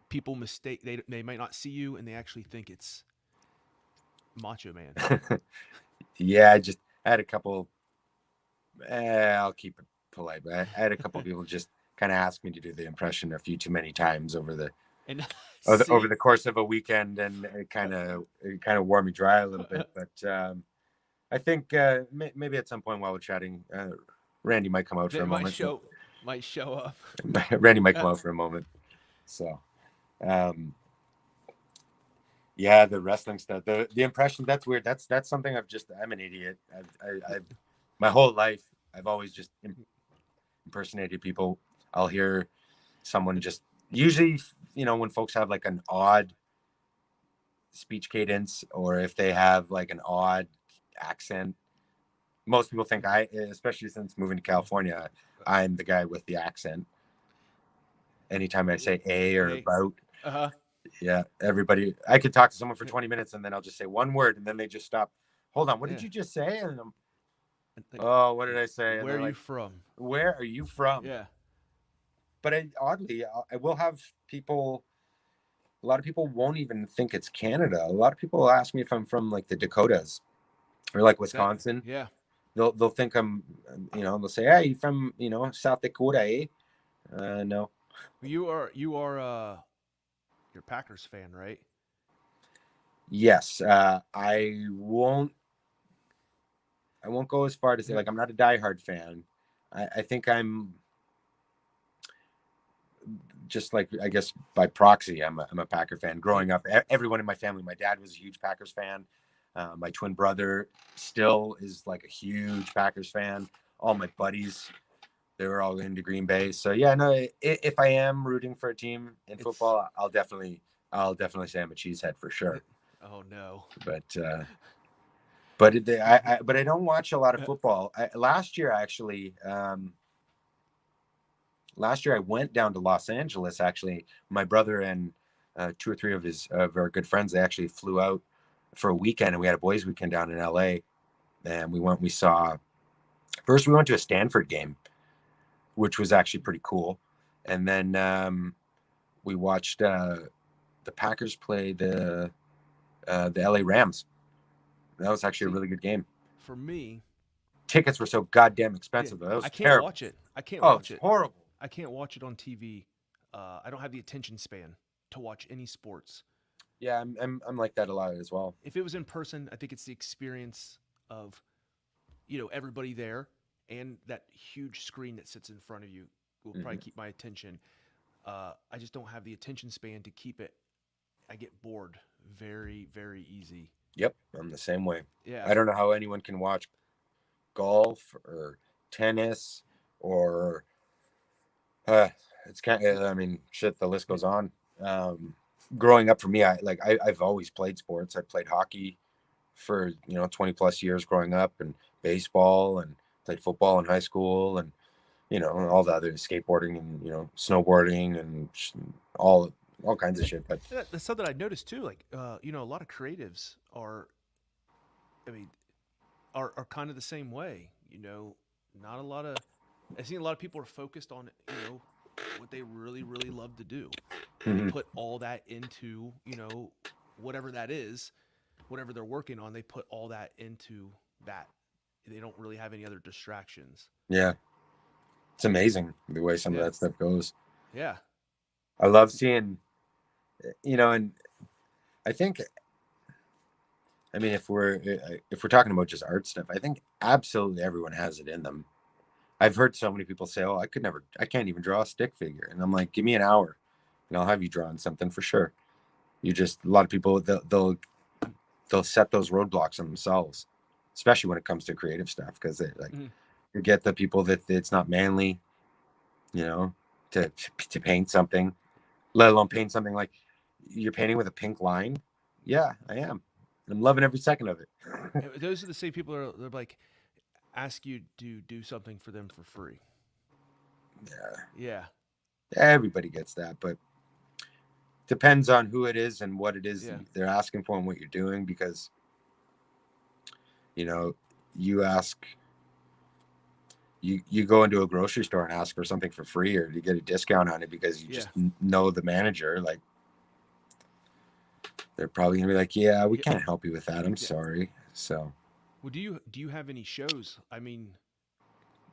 people mistake. They might not see you, and they actually think it's Macho Man. Yeah, I had a couple. I'll keep it polite, but I had a couple people just kind of asked me to do the impression a few too many times over the course of a weekend, and it kind of wore me dry a little bit. But I think maybe at some point while we're chatting, Randy might come out for a moment. Might show up. Randy might come out for a moment. So, yeah, the wrestling stuff, the impression, that's weird. That's something I'm an idiot. I've my whole life I've always just impersonated people. I'll hear someone just usually, when folks have like an odd speech cadence, or if they have like an odd accent, most people think especially since moving to California, I'm the guy with the accent. Anytime I say a or Hey. about, Uh-huh. yeah, everybody, I could talk to someone for 20 minutes and then I'll just say one word and then they just stop. Hold on, what did Yeah. you just say? And I'm, Like, oh, what did I say? And where they're are you like, from? where are you from? Yeah. But oddly, I will have people, a lot of people won't even think it's Canada. A lot of people ask me if I'm from like the Dakotas or like That. Wisconsin. Yeah. They'll think I'm, they'll say, hey, you from, South Dakota, eh? No. You are you're a Packers fan, right? Yes. I won't go as far to say like I'm not a diehard fan. I think I'm just like, I guess by proxy, I'm a Packer fan. Growing up, everyone in my family, my dad was a huge Packers fan. My twin brother still is like a huge Packers fan. All my buddies, they were all into Green Bay. So yeah, no, if I am rooting for a team in It's football, I'll definitely say I'm a cheesehead for sure. oh no. But I don't watch a lot of football. Last year I went down to Los Angeles. Actually, my brother and two or three of our good friends, they actually flew out for a weekend, and we had a boys' weekend down in LA. And we saw, first we went to a Stanford game, which was actually pretty cool, and then we watched the Packers play the LA Rams. That was actually a See, really good game. for me, Tickets were so goddamn yeah, expensive though. That I was can't terrible. watch it. I can't Oh, it watch was it. horrible. I can't watch it on TV. I don't have the attention span to watch any sports. Yeah, I'm like that a lot as well. If it was in person, I think it's the experience of, everybody there and that huge screen that sits in front of you will probably Hmm. keep my attention. I just don't have the attention span to keep it. I get bored very, very easy. Yep, I'm the same way. Yeah. I don't know how anyone can watch golf or tennis or uh, it's kind of, I mean, shit, the list goes on. Um, Growing up for me, I've always played sports. I played hockey for 20 plus years growing up, and baseball, and played football in high school, and all the other skateboarding and snowboarding and all kinds of shit. But That's something I noticed too. Like, a lot of creatives are, I mean, are kind of the same way. Not a lot of, I've seen a lot of people are focused on, what they really, really love to do. And they mhm, put all that into, whatever that is, whatever they're working on, they put all that into that. They don't really have any other distractions. yeah, it's amazing the way some of Yeah. that stuff goes. Yeah. I love seeing, and I think, I mean, if we're talking about just art stuff, I think absolutely everyone has it in them. I've heard so many people say, "Oh, I can't even draw a stick figure," and I'm like, "Give me an hour, and I'll have you drawing something for sure." A lot of people they'll set those roadblocks on themselves, especially when it comes to creative stuff, because Mhm. you get the people that it's not manly, you know, to paint something, let alone paint something like you're painting with a pink line. Yeah, I am. I'm loving every second of it. Those are the same people they're like, ask you to do something for them for free. Yeah, Yeah. everybody gets that, but depends on who it is and what it is Yeah. they're asking for and what you're doing. Because you know, you ask, you go into a grocery store and ask for something for free or you get a discount on it because you Yeah. just know the manager. Like they're probably gonna be like, "Yeah, we Yeah. can't help you with that. I'm Yeah. sorry." So, Well, do you have any shows? I mean,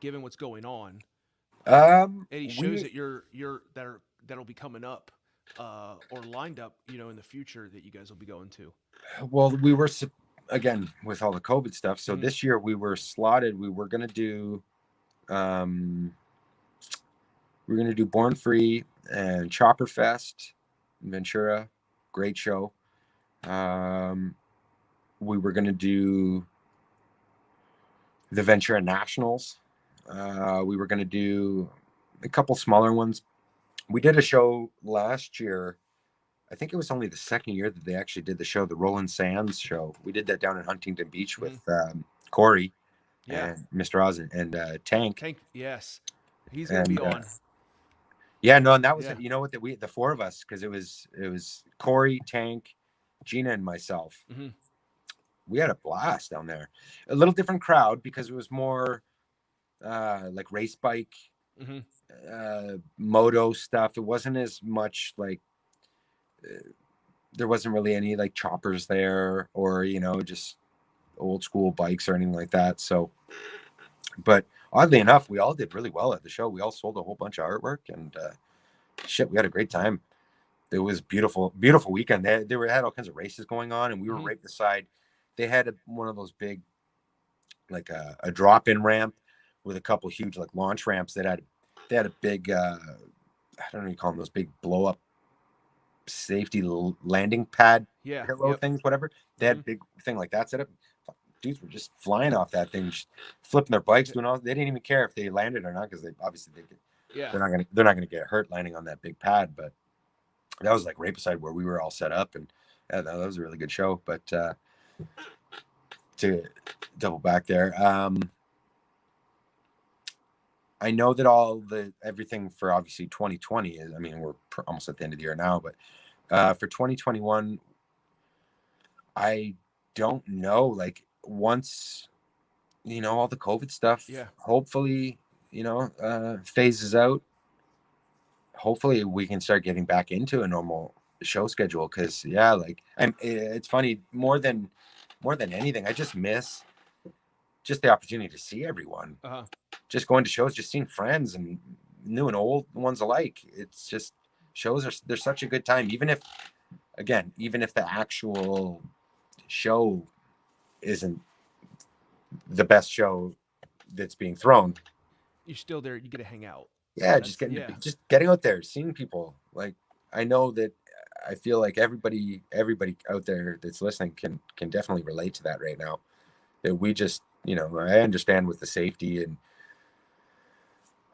given what's going on, any shows we that that'll be coming up, or lined up, in the future that you guys will be going to? well, again with all the COVID stuff. So Hmm. this year we were slotted. Um, we are gonna do Born Free and Chopper Fest in Ventura. Great show. Um, we were gonna do the Ventura Nationals. We were gonna do a couple smaller ones. We did a show last year. I think it was only the second year that they actually did the show, the Roland Sands show. We did that down in Huntington Beach Hmm. with Corey Yeah. and Mr. Oz and Tank. Tank. Yes. He's gonna be And on. yeah, no, and that was Yeah. you know what, the four of us, because it was Corey, Tank, Gina, and myself. Hmm. We had a blast down there. A little different crowd because it was more like race bike, Hmm. moto stuff. It wasn't as much like there wasn't really any like choppers there, or just old school bikes or anything like that. So, but oddly enough, we all did really well at the show. We all sold a whole bunch of artwork, and shit, we had a great time. It was beautiful, beautiful weekend. They had all kinds of races going on, and we were Hmm. right beside. They had one of those big, like a drop-in ramp with a couple huge like launch ramps that had. They had a big, I don't know what you call them, those big blow-up safety landing pad Yeah. pillow Yep. things, whatever. They had Hmm. a big thing like that set up. Dudes were just flying off that thing, just flipping their bikes, doing all. They didn't even care if they landed or not, because they obviously Yeah. they're not gonna get hurt landing on that big pad. But that was like right beside where we were all set up, and yeah, that was a really good show. But to double back there, I know that everything for obviously 2020 is. I mean, we're almost at the end of the year now, but for 2021, I don't know. Like once all the COVID stuff, Yeah. hopefully phases out. Hopefully, we can start getting back into a normal show schedule. Because yeah, like it's funny, more than anything, I just miss just the opportunity to see everyone. Uh-huh. Just going to shows, just seeing friends and new and old ones alike. It's just shows they're such a good time. Even if the actual show isn't the best show that's being thrown. You're still there. You get to hang out. Yeah, Yeah. just getting out there, seeing people. Like I know that I feel like everybody out there that's listening can definitely relate to that right now. That we just, I understand with the safety, and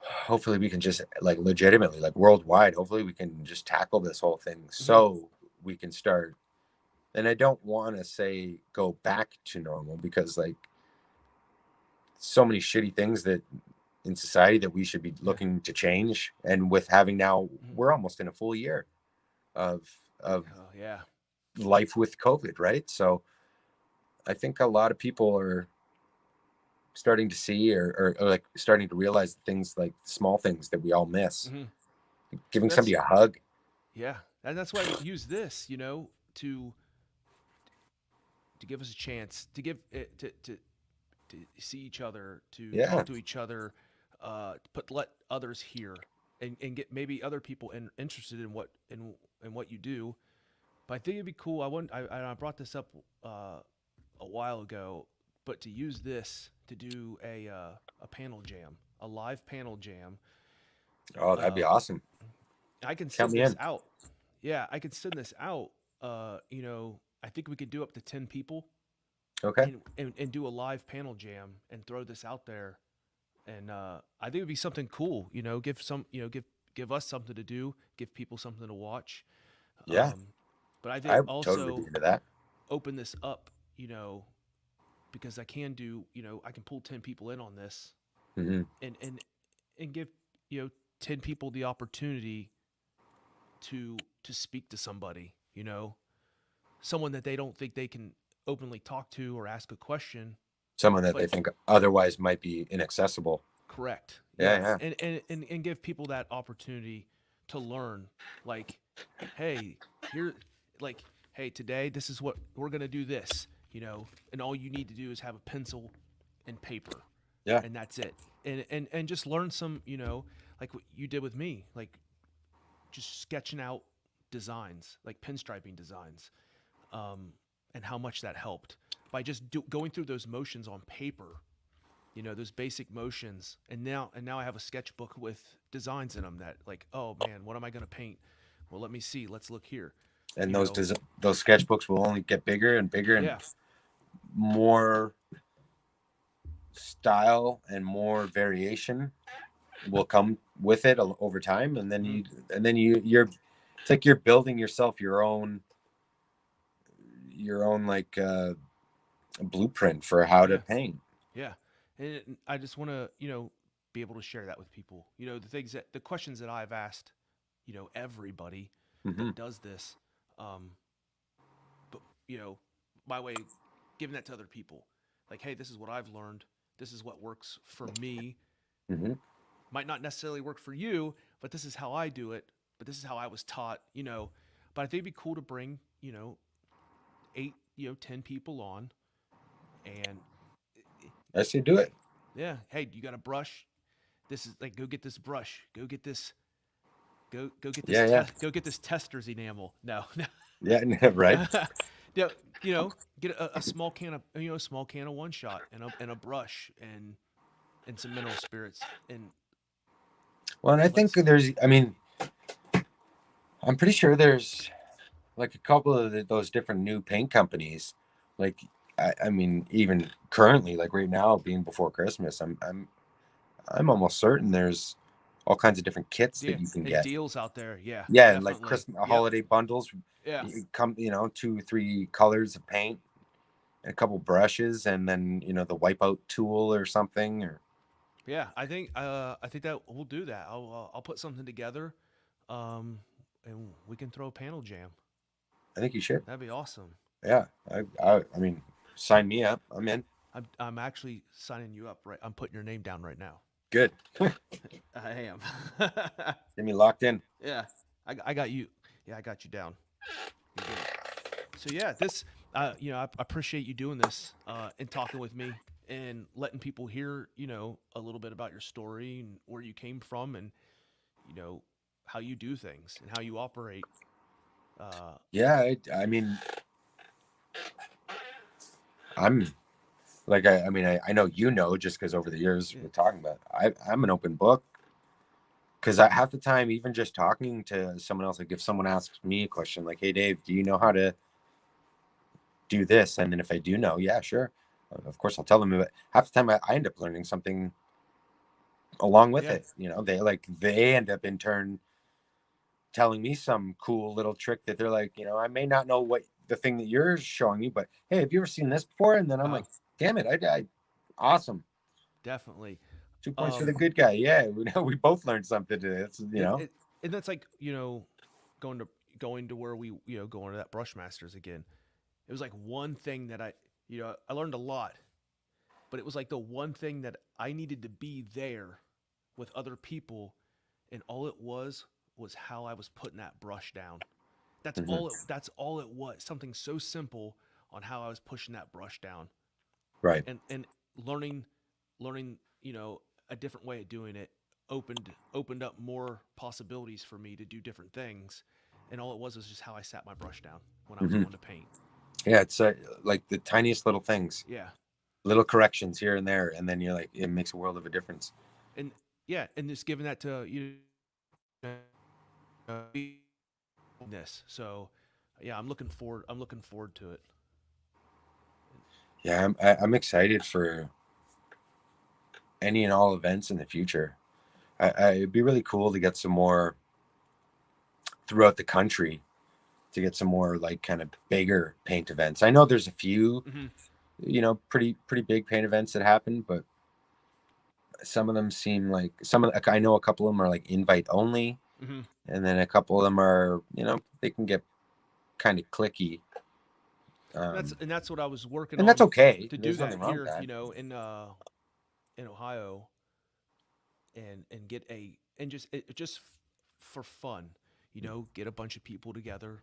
hopefully we can just like legitimately, like worldwide, hopefully we can just tackle this whole thing so we can start. And I don't want to say go back to normal, because like so many shitty things that in society that we should be looking to change. And with having now, we're almost in a full year of Oh yeah. life with COVID, right? So I think a lot of people are starting to see, or like starting to realize things, like small things that we all miss. Hmm. Giving That's somebody a hug. yeah, and that's why I use this, to give us a chance to give it to see each other, to Yeah. talk to each other, but let others hear and get maybe other people interested in what you do. But I think it'd be cool. I brought this up a while ago, but to use this to do a panel jam, a live panel jam. Oh, that'd be Um, awesome. I can Count send me this in. out. Yeah, I can send this out. I think we could do up to 10 people Okay. and do a live panel jam and throw this out there. And I think it'd be something cool. Give us something to do, give people something to watch. Yeah, But I I think would totally be also into that. open this up, because I can pull 10 people in on this Hmm. and give 10 people the opportunity to speak to somebody, someone that they don't think they can openly talk to or ask a question. Someone that they But think otherwise might be inaccessible. correct, Yeah, yeah, yeah. and give people that opportunity to learn, like, hey, here, like, hey, today this is what we're gonna do, this, and all you need to do is have a pencil and paper, Yeah. and that's it, and just learn some, like what you did with me, like just sketching out designs, like pinstriping designs, um, and how much that helped by just going through those motions on paper, those basic motions. And now I have a sketchbook with designs in them that, like, oh man, what am I going to paint? Well, let me see. Let's look here. And You know, those sketchbooks will only get bigger and bigger and yeah, more style and more variation will come with it over time, and then you're it's like you're building yourself your own like blueprint for how to Yeah. paint. Yeah. And I just want to, be able to share that with people. The questions that I've asked, everybody Hmm. that does this, um, but, my way, giving that to other people. Like, hey, this is what I've learned. This is what works for me. Hmm. Might not necessarily work for you, but this is how I do it. But this is how I was taught. But I think it'd be cool to bring, 8, 10 people on and I say do it. yeah, hey, you got a brush? This is like, go get this brush. Go get this. Go get this Yeah, yeah, test. Go get this tester's enamel. No, yeah. Right. no. Yeah, get a small can of a small can of one shot and a brush and some mineral spirits and Well, and I think let's there's, I mean, I'm pretty sure there's like a couple of those different new paint companies. Like, I mean, even currently, like right now, being before Christmas, I'm almost certain there's all kinds of different kits that yeah you can and get. deals out there. Yeah, Yeah, and like definitely. Christmas Yep. holiday bundles, Yeah. you come, 2, 3 colors of paint, and a couple brushes, and then the wipeout tool or something. Or Yeah, I think that we'll do that. I'll put something together, um, and we can throw a panel jam. I think you should. That'd be awesome. Yeah, I mean, sign me up. I'm in. I'm actually signing you up. Right, I'm putting your name down right now. Good. I am. Get me locked in. Yeah, I got you. Yeah, I got you down. You're good. So yeah, this I appreciate you doing this and talking with me and letting people hear a little bit about your story and where you came from and you know how you do things and how you operate. Uh, Yeah, I mean, I'm like I mean I know just because over the years yeah, we're talking about I'm an open book because half the time even just talking to someone else, like if someone asks me a question like, hey Dave, do you know how to do this? And then if I do know, yeah, sure, of course I'll tell them. But half the time I end up learning something along with yeah, it. They end up in turn telling me some cool little trick that they're like, I may not know what the thing that you're showing me, but hey, have you ever seen this before? And then I'm uh, like, damn it, I awesome. definitely. 2 points for the Um, good guy. Yeah, we know we both learned something today. It's it, it and that's like going to going to where we going to that Brushmasters again. It was like one thing that I learned a lot, but it was like the one thing that I needed to be there with other people, and all it was how I was putting that brush down. Mhm. That's all it was. Something so simple on how I was pushing that brush down, Right. and learning a different way of doing it opened up more possibilities for me to do different things, and all it was just how I sat my brush down when I was Hmm. going to paint. Yeah, it's like the tiniest little things, Yeah, little corrections here and there, and then you're like, it makes a world of a difference. and yeah, and just giving that to this. So yeah, I'm looking forward to it. Yeah, I'm excited for any and all events in the future. It'd be really cool to get some more throughout the country, to get some more like kind of bigger paint events. I know there's a few, Hmm. pretty big paint events that happen, but some of them seem like I know a couple of them are like invite only, Hmm. and then a couple of them are, they can get kind of clicky. And that's what I was working And that's on okay. to do There's nothing that wrong with here, that. in Ohio, and get a and just for fun, get a bunch of people together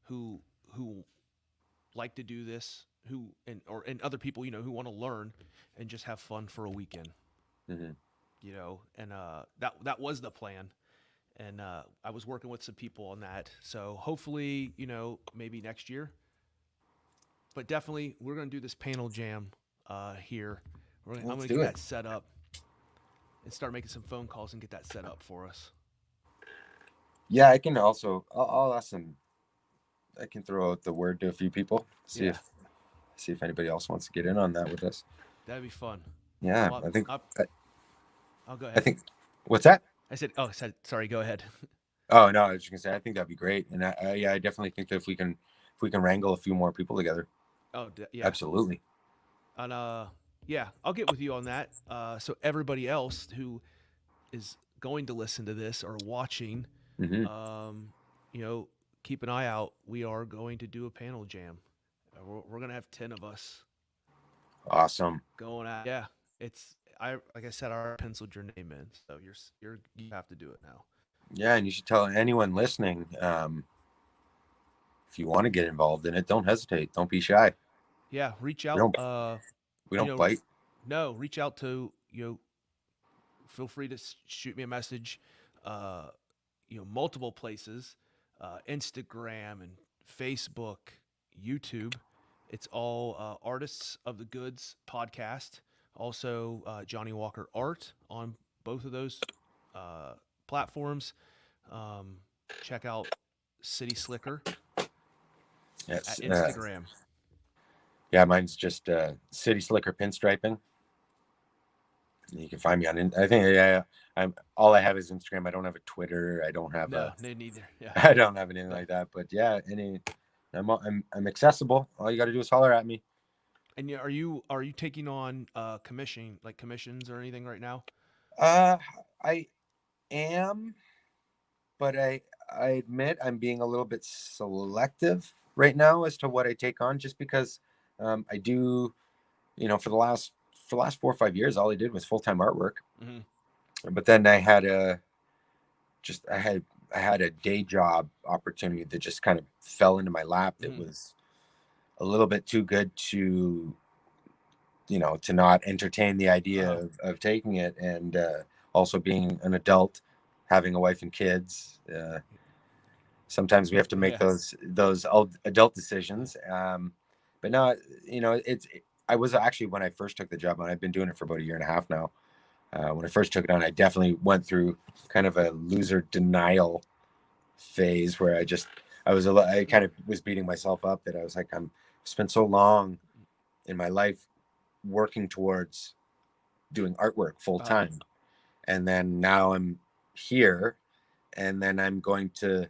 who who like to do this, and other people who want to learn and just have fun for a weekend, Hmm. and that was the plan. And I was working with some people on that, so hopefully maybe next year, but definitely we're gonna do this panel jam here. I'm Let's gonna do get it. that set up and start making some phone calls and get that set up for us. Yeah, I can also. I'll ask them. I can throw out the word to a few people. Yeah, See if anybody else wants to get in on that with us. that'd be fun. Yeah, Well, I think I, I, I'll go I ahead. think What's that? I said, oh, sorry, go ahead. Oh no, I was just gonna say I think that'd be great, and yeah, I definitely think that if we can wrangle a few more people together, Oh, yeah. absolutely. And yeah, I'll get with you on that. So everybody else who is going to listen to this or watching, Hmm. um, you know, keep an eye out. We are going to do a panel jam. We're gonna have 10 of us Awesome. going out. Yeah, it's I like I said, I already penciled your name in, so you have to do it now. Yeah, and you should tell anyone listening, if you want to get involved in it, don't hesitate. Don't be shy. Yeah, reach We out. don't we You don't know, bite. no, reach out to feel free to shoot me a message. Uh, multiple places, Instagram and Facebook, YouTube. It's all Artists of the Goods podcast. Also, Johnny Walker Art on both of those platforms. Um, check out City Slicker at Yes. Instagram. Yeah, mine's just City Slicker Pinstriping. You can find me on. I think yeah, I'm all I have is Instagram. I don't have a Twitter. I don't have No, a. neither. Yeah. I don't have anything like that. But yeah, I'm accessible. All you got to do is holler at me. And are you taking on commissions or anything right now? Uh, I am, but I admit I'm being a little bit selective right now as to what I take on, just because I do, for the last 4 or 5 years, all I did was full time artwork. Mm-hmm. But then I had just I had a day job opportunity that just kind of fell into my lap that Mm-hmm. was a little bit too good to to not entertain the idea Uh-huh. of taking it, and also being an adult, having a wife and kids, sometimes we have to make Yeah. those adult decisions. But no, I was actually, when I first took the job on, I've been doing it for about a year and a half now. When I first took it on, I definitely went through kind of a loser denial phase where I kind of was beating myself up that I was like, I'm spent so long in my life working towards doing artwork full Uh-huh. time, and then now I'm here, and then I'm going to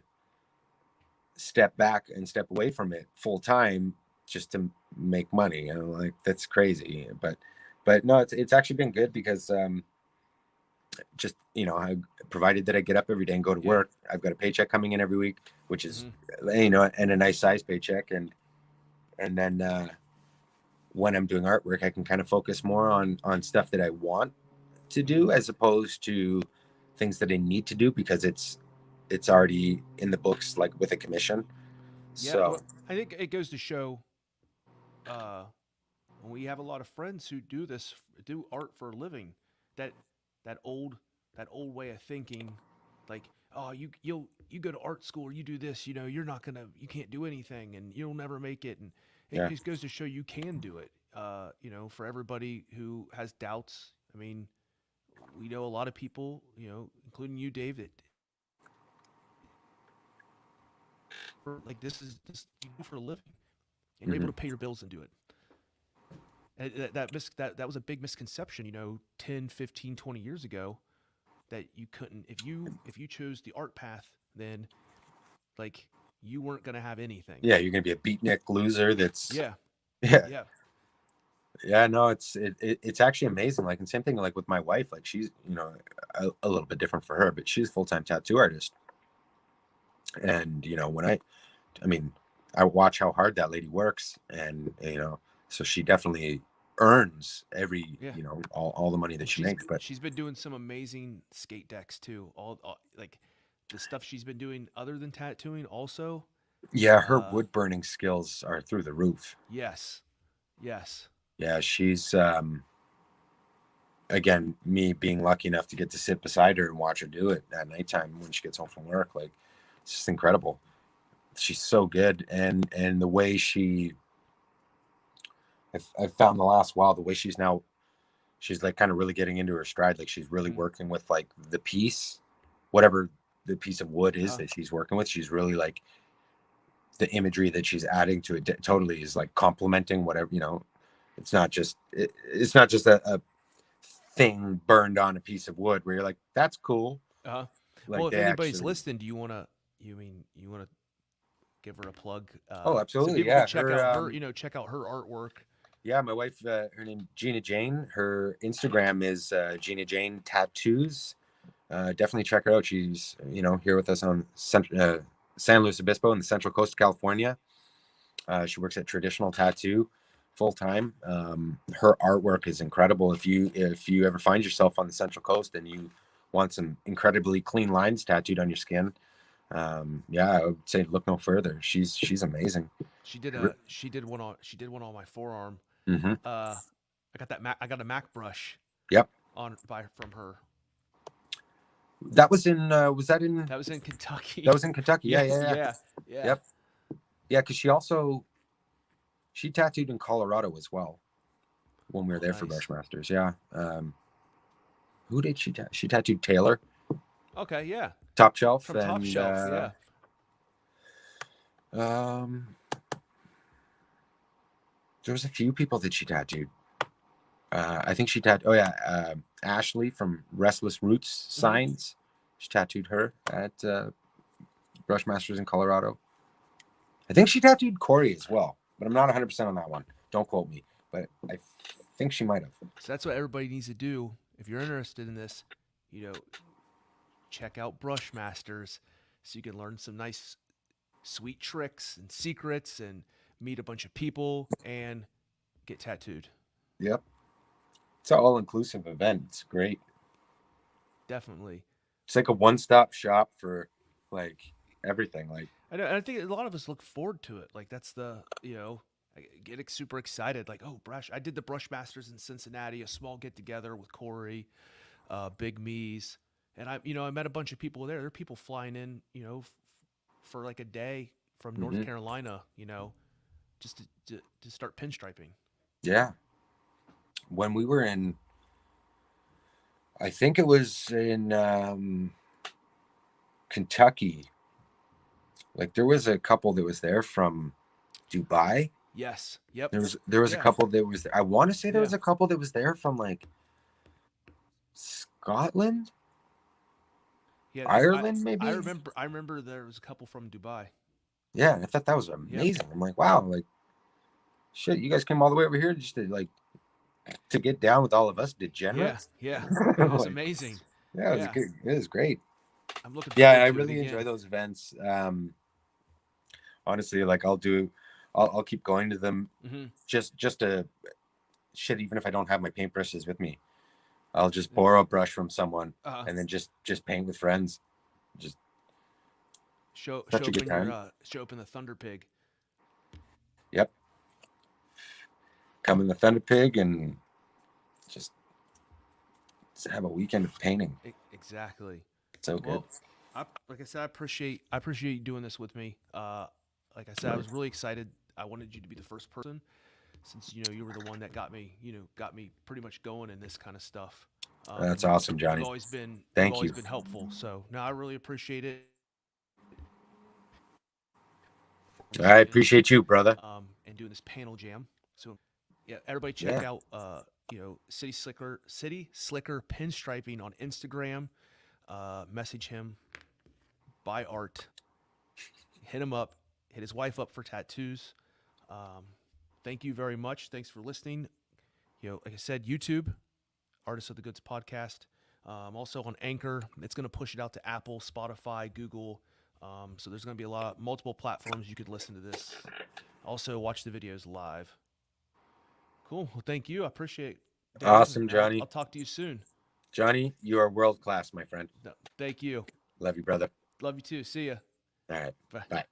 step back and step away from it full time just to make money. Like, that's crazy. But no, it's actually been good because just provided that I get up every day and go to Yeah. work, I've got a paycheck coming in every week, which is Mm-hmm. and a nice size paycheck, and then when I'm doing artwork, I can kind of focus more on stuff that I want to do, as opposed to things that I need to do because it's already in the books, like with a commission. Yeah. So Well, I think it goes to show uh we have a lot of friends who do art for a living. That that old that old way of thinking, like, oh, you go to art school or you do this, you can't do anything and you'll never make it. And it yeah, just goes to show you can do it. For everybody who has doubts. I mean, we know a lot of people, including you, Dave, that like this you do for a living, and you're able hmm, to pay your bills and do it. And that was a big misconception, 10, 15, 20 years ago, that you couldn't, if you chose the art path, then like you weren't going to have anything. yeah, you're gonna be a beatnik loser. That's Yeah. yeah, Yeah. yeah. No, it's actually amazing. Like, and same thing like with my wife. Like, she's a little bit different for her, but she's a full time tattoo artist. And when I mean, I watch how hard that lady works, and so she definitely earns every Yeah. all the money that And she makes. But she's been doing some amazing skate decks too. All like the stuff she's been doing other than tattooing also. yeah, her Uh wood burning skills are through the roof. yes. Yes. Yeah, she's again, me being lucky enough to get to sit beside her and watch her do it at nighttime when she gets home from work, like, it's just incredible. She's so good, and the way I've found the last while, the way she's like kind of really getting into her stride. Like, she's really Mhm. working with like the piece, whatever the piece of wood is Uh-huh. that she's working with. She's really like, the imagery that she's adding to it totally is like complementing whatever. It's not just a thing burned on a piece of wood where you're like, that's cool. Uh-huh. Like Well, if they anybody's actually, listening, do you want to? You want to give her a plug, oh, so absolutely. people can Yeah. check Her, out her, check out her artwork. yeah, my wife, her name Gina Jane. Her Instagram is Gina Jane Tattoos. Definitely check her out. She's, here with us on San Luis Obispo in the Central Coast of California. She works at Traditional Tattoo full time. Her artwork is incredible. If you ever find yourself on the Central Coast and you want some incredibly clean lines tattooed on your skin, yeah, I would say look no further. She's amazing. She did one on my forearm. Mm-hmm. I got a Mac brush Yep. from her. That was in. Was that in? That was in Kentucky. That was in Kentucky. Yeah. Yeah. Yep. Yeah, because she tattooed in Colorado as well when we were there for Brushmasters. Yeah. Who did she tattoo? She tattooed Taylor. Okay. Yeah. Top Shelf. From Top Shelf. Yeah. There was a few people that she tattooed. I think she tattooed. Oh yeah, Ashley from Restless Roots Signs. She tattooed her at Brushmasters in Colorado. I think she tattooed Corey as well, but I'm not 100% on that one. Don't quote me, but I think she might have. So that's what everybody needs to do. If you're interested in this, check out Brushmasters so you can learn some nice, sweet tricks and secrets and meet a bunch of people and get tattooed. Yep. It's an all-inclusive event. It's great. Definitely. It's like a one-stop shop for like everything. Like, I think a lot of us look forward to it. Like that's I get super excited. Like, oh, I did the Brushmasters in Cincinnati, a small get together with Corey, Big Me's, and I met a bunch of people there. There are people flying in, for like a day from North Carolina, just to start pinstriping. Yeah. When we were in, I think it was in Kentucky. Like there was a couple that was there from Dubai. Yes. Yep. There was a couple that was there. I want to say there was a couple that was there from like Scotland. Yeah, Ireland, maybe. I remember there was a couple from Dubai. Yeah, I thought that was amazing. Yep. I'm like, wow, like shit, you guys came all the way over here just to get down with all of us degenerates. Yeah. It was amazing. Yeah, it was good. It was great. I'm looking. Yeah, I really enjoy those events. Honestly, like I'll keep going to them. Just to shit. Even if I don't have my paintbrushes with me, I'll just borrow a brush from someone and then just paint with friends. Just show open the Thunder Pig. Yep. Come in the Thunder Pig and just have a weekend of painting. Exactly. So good. Like I said, I appreciate you doing this with me. Like I said, I was really excited. I wanted you to be the first person, since you were the one that got me pretty much going in this kind of stuff. That's awesome, Johnny. You've always been helpful. So no, I really appreciate it. I appreciate you, brother. And doing this panel jam. So yeah, everybody check out City Slicker Pinstriping on Instagram. Message him, buy art, hit him up, hit his wife up for tattoos. Thank you very much. Thanks for listening. Like I said, YouTube, Artists of the Goods podcast. Also on Anchor. It's going to push it out to Apple, Spotify, Google. So there's going to be multiple platforms you could listen to this. Also watch the videos live. Cool. Well, thank you. I appreciate it. Awesome, Johnny. I'll talk to you soon. Johnny, you are world class, my friend. No, thank you. Love you, brother. Love you too. See ya. All right. Bye.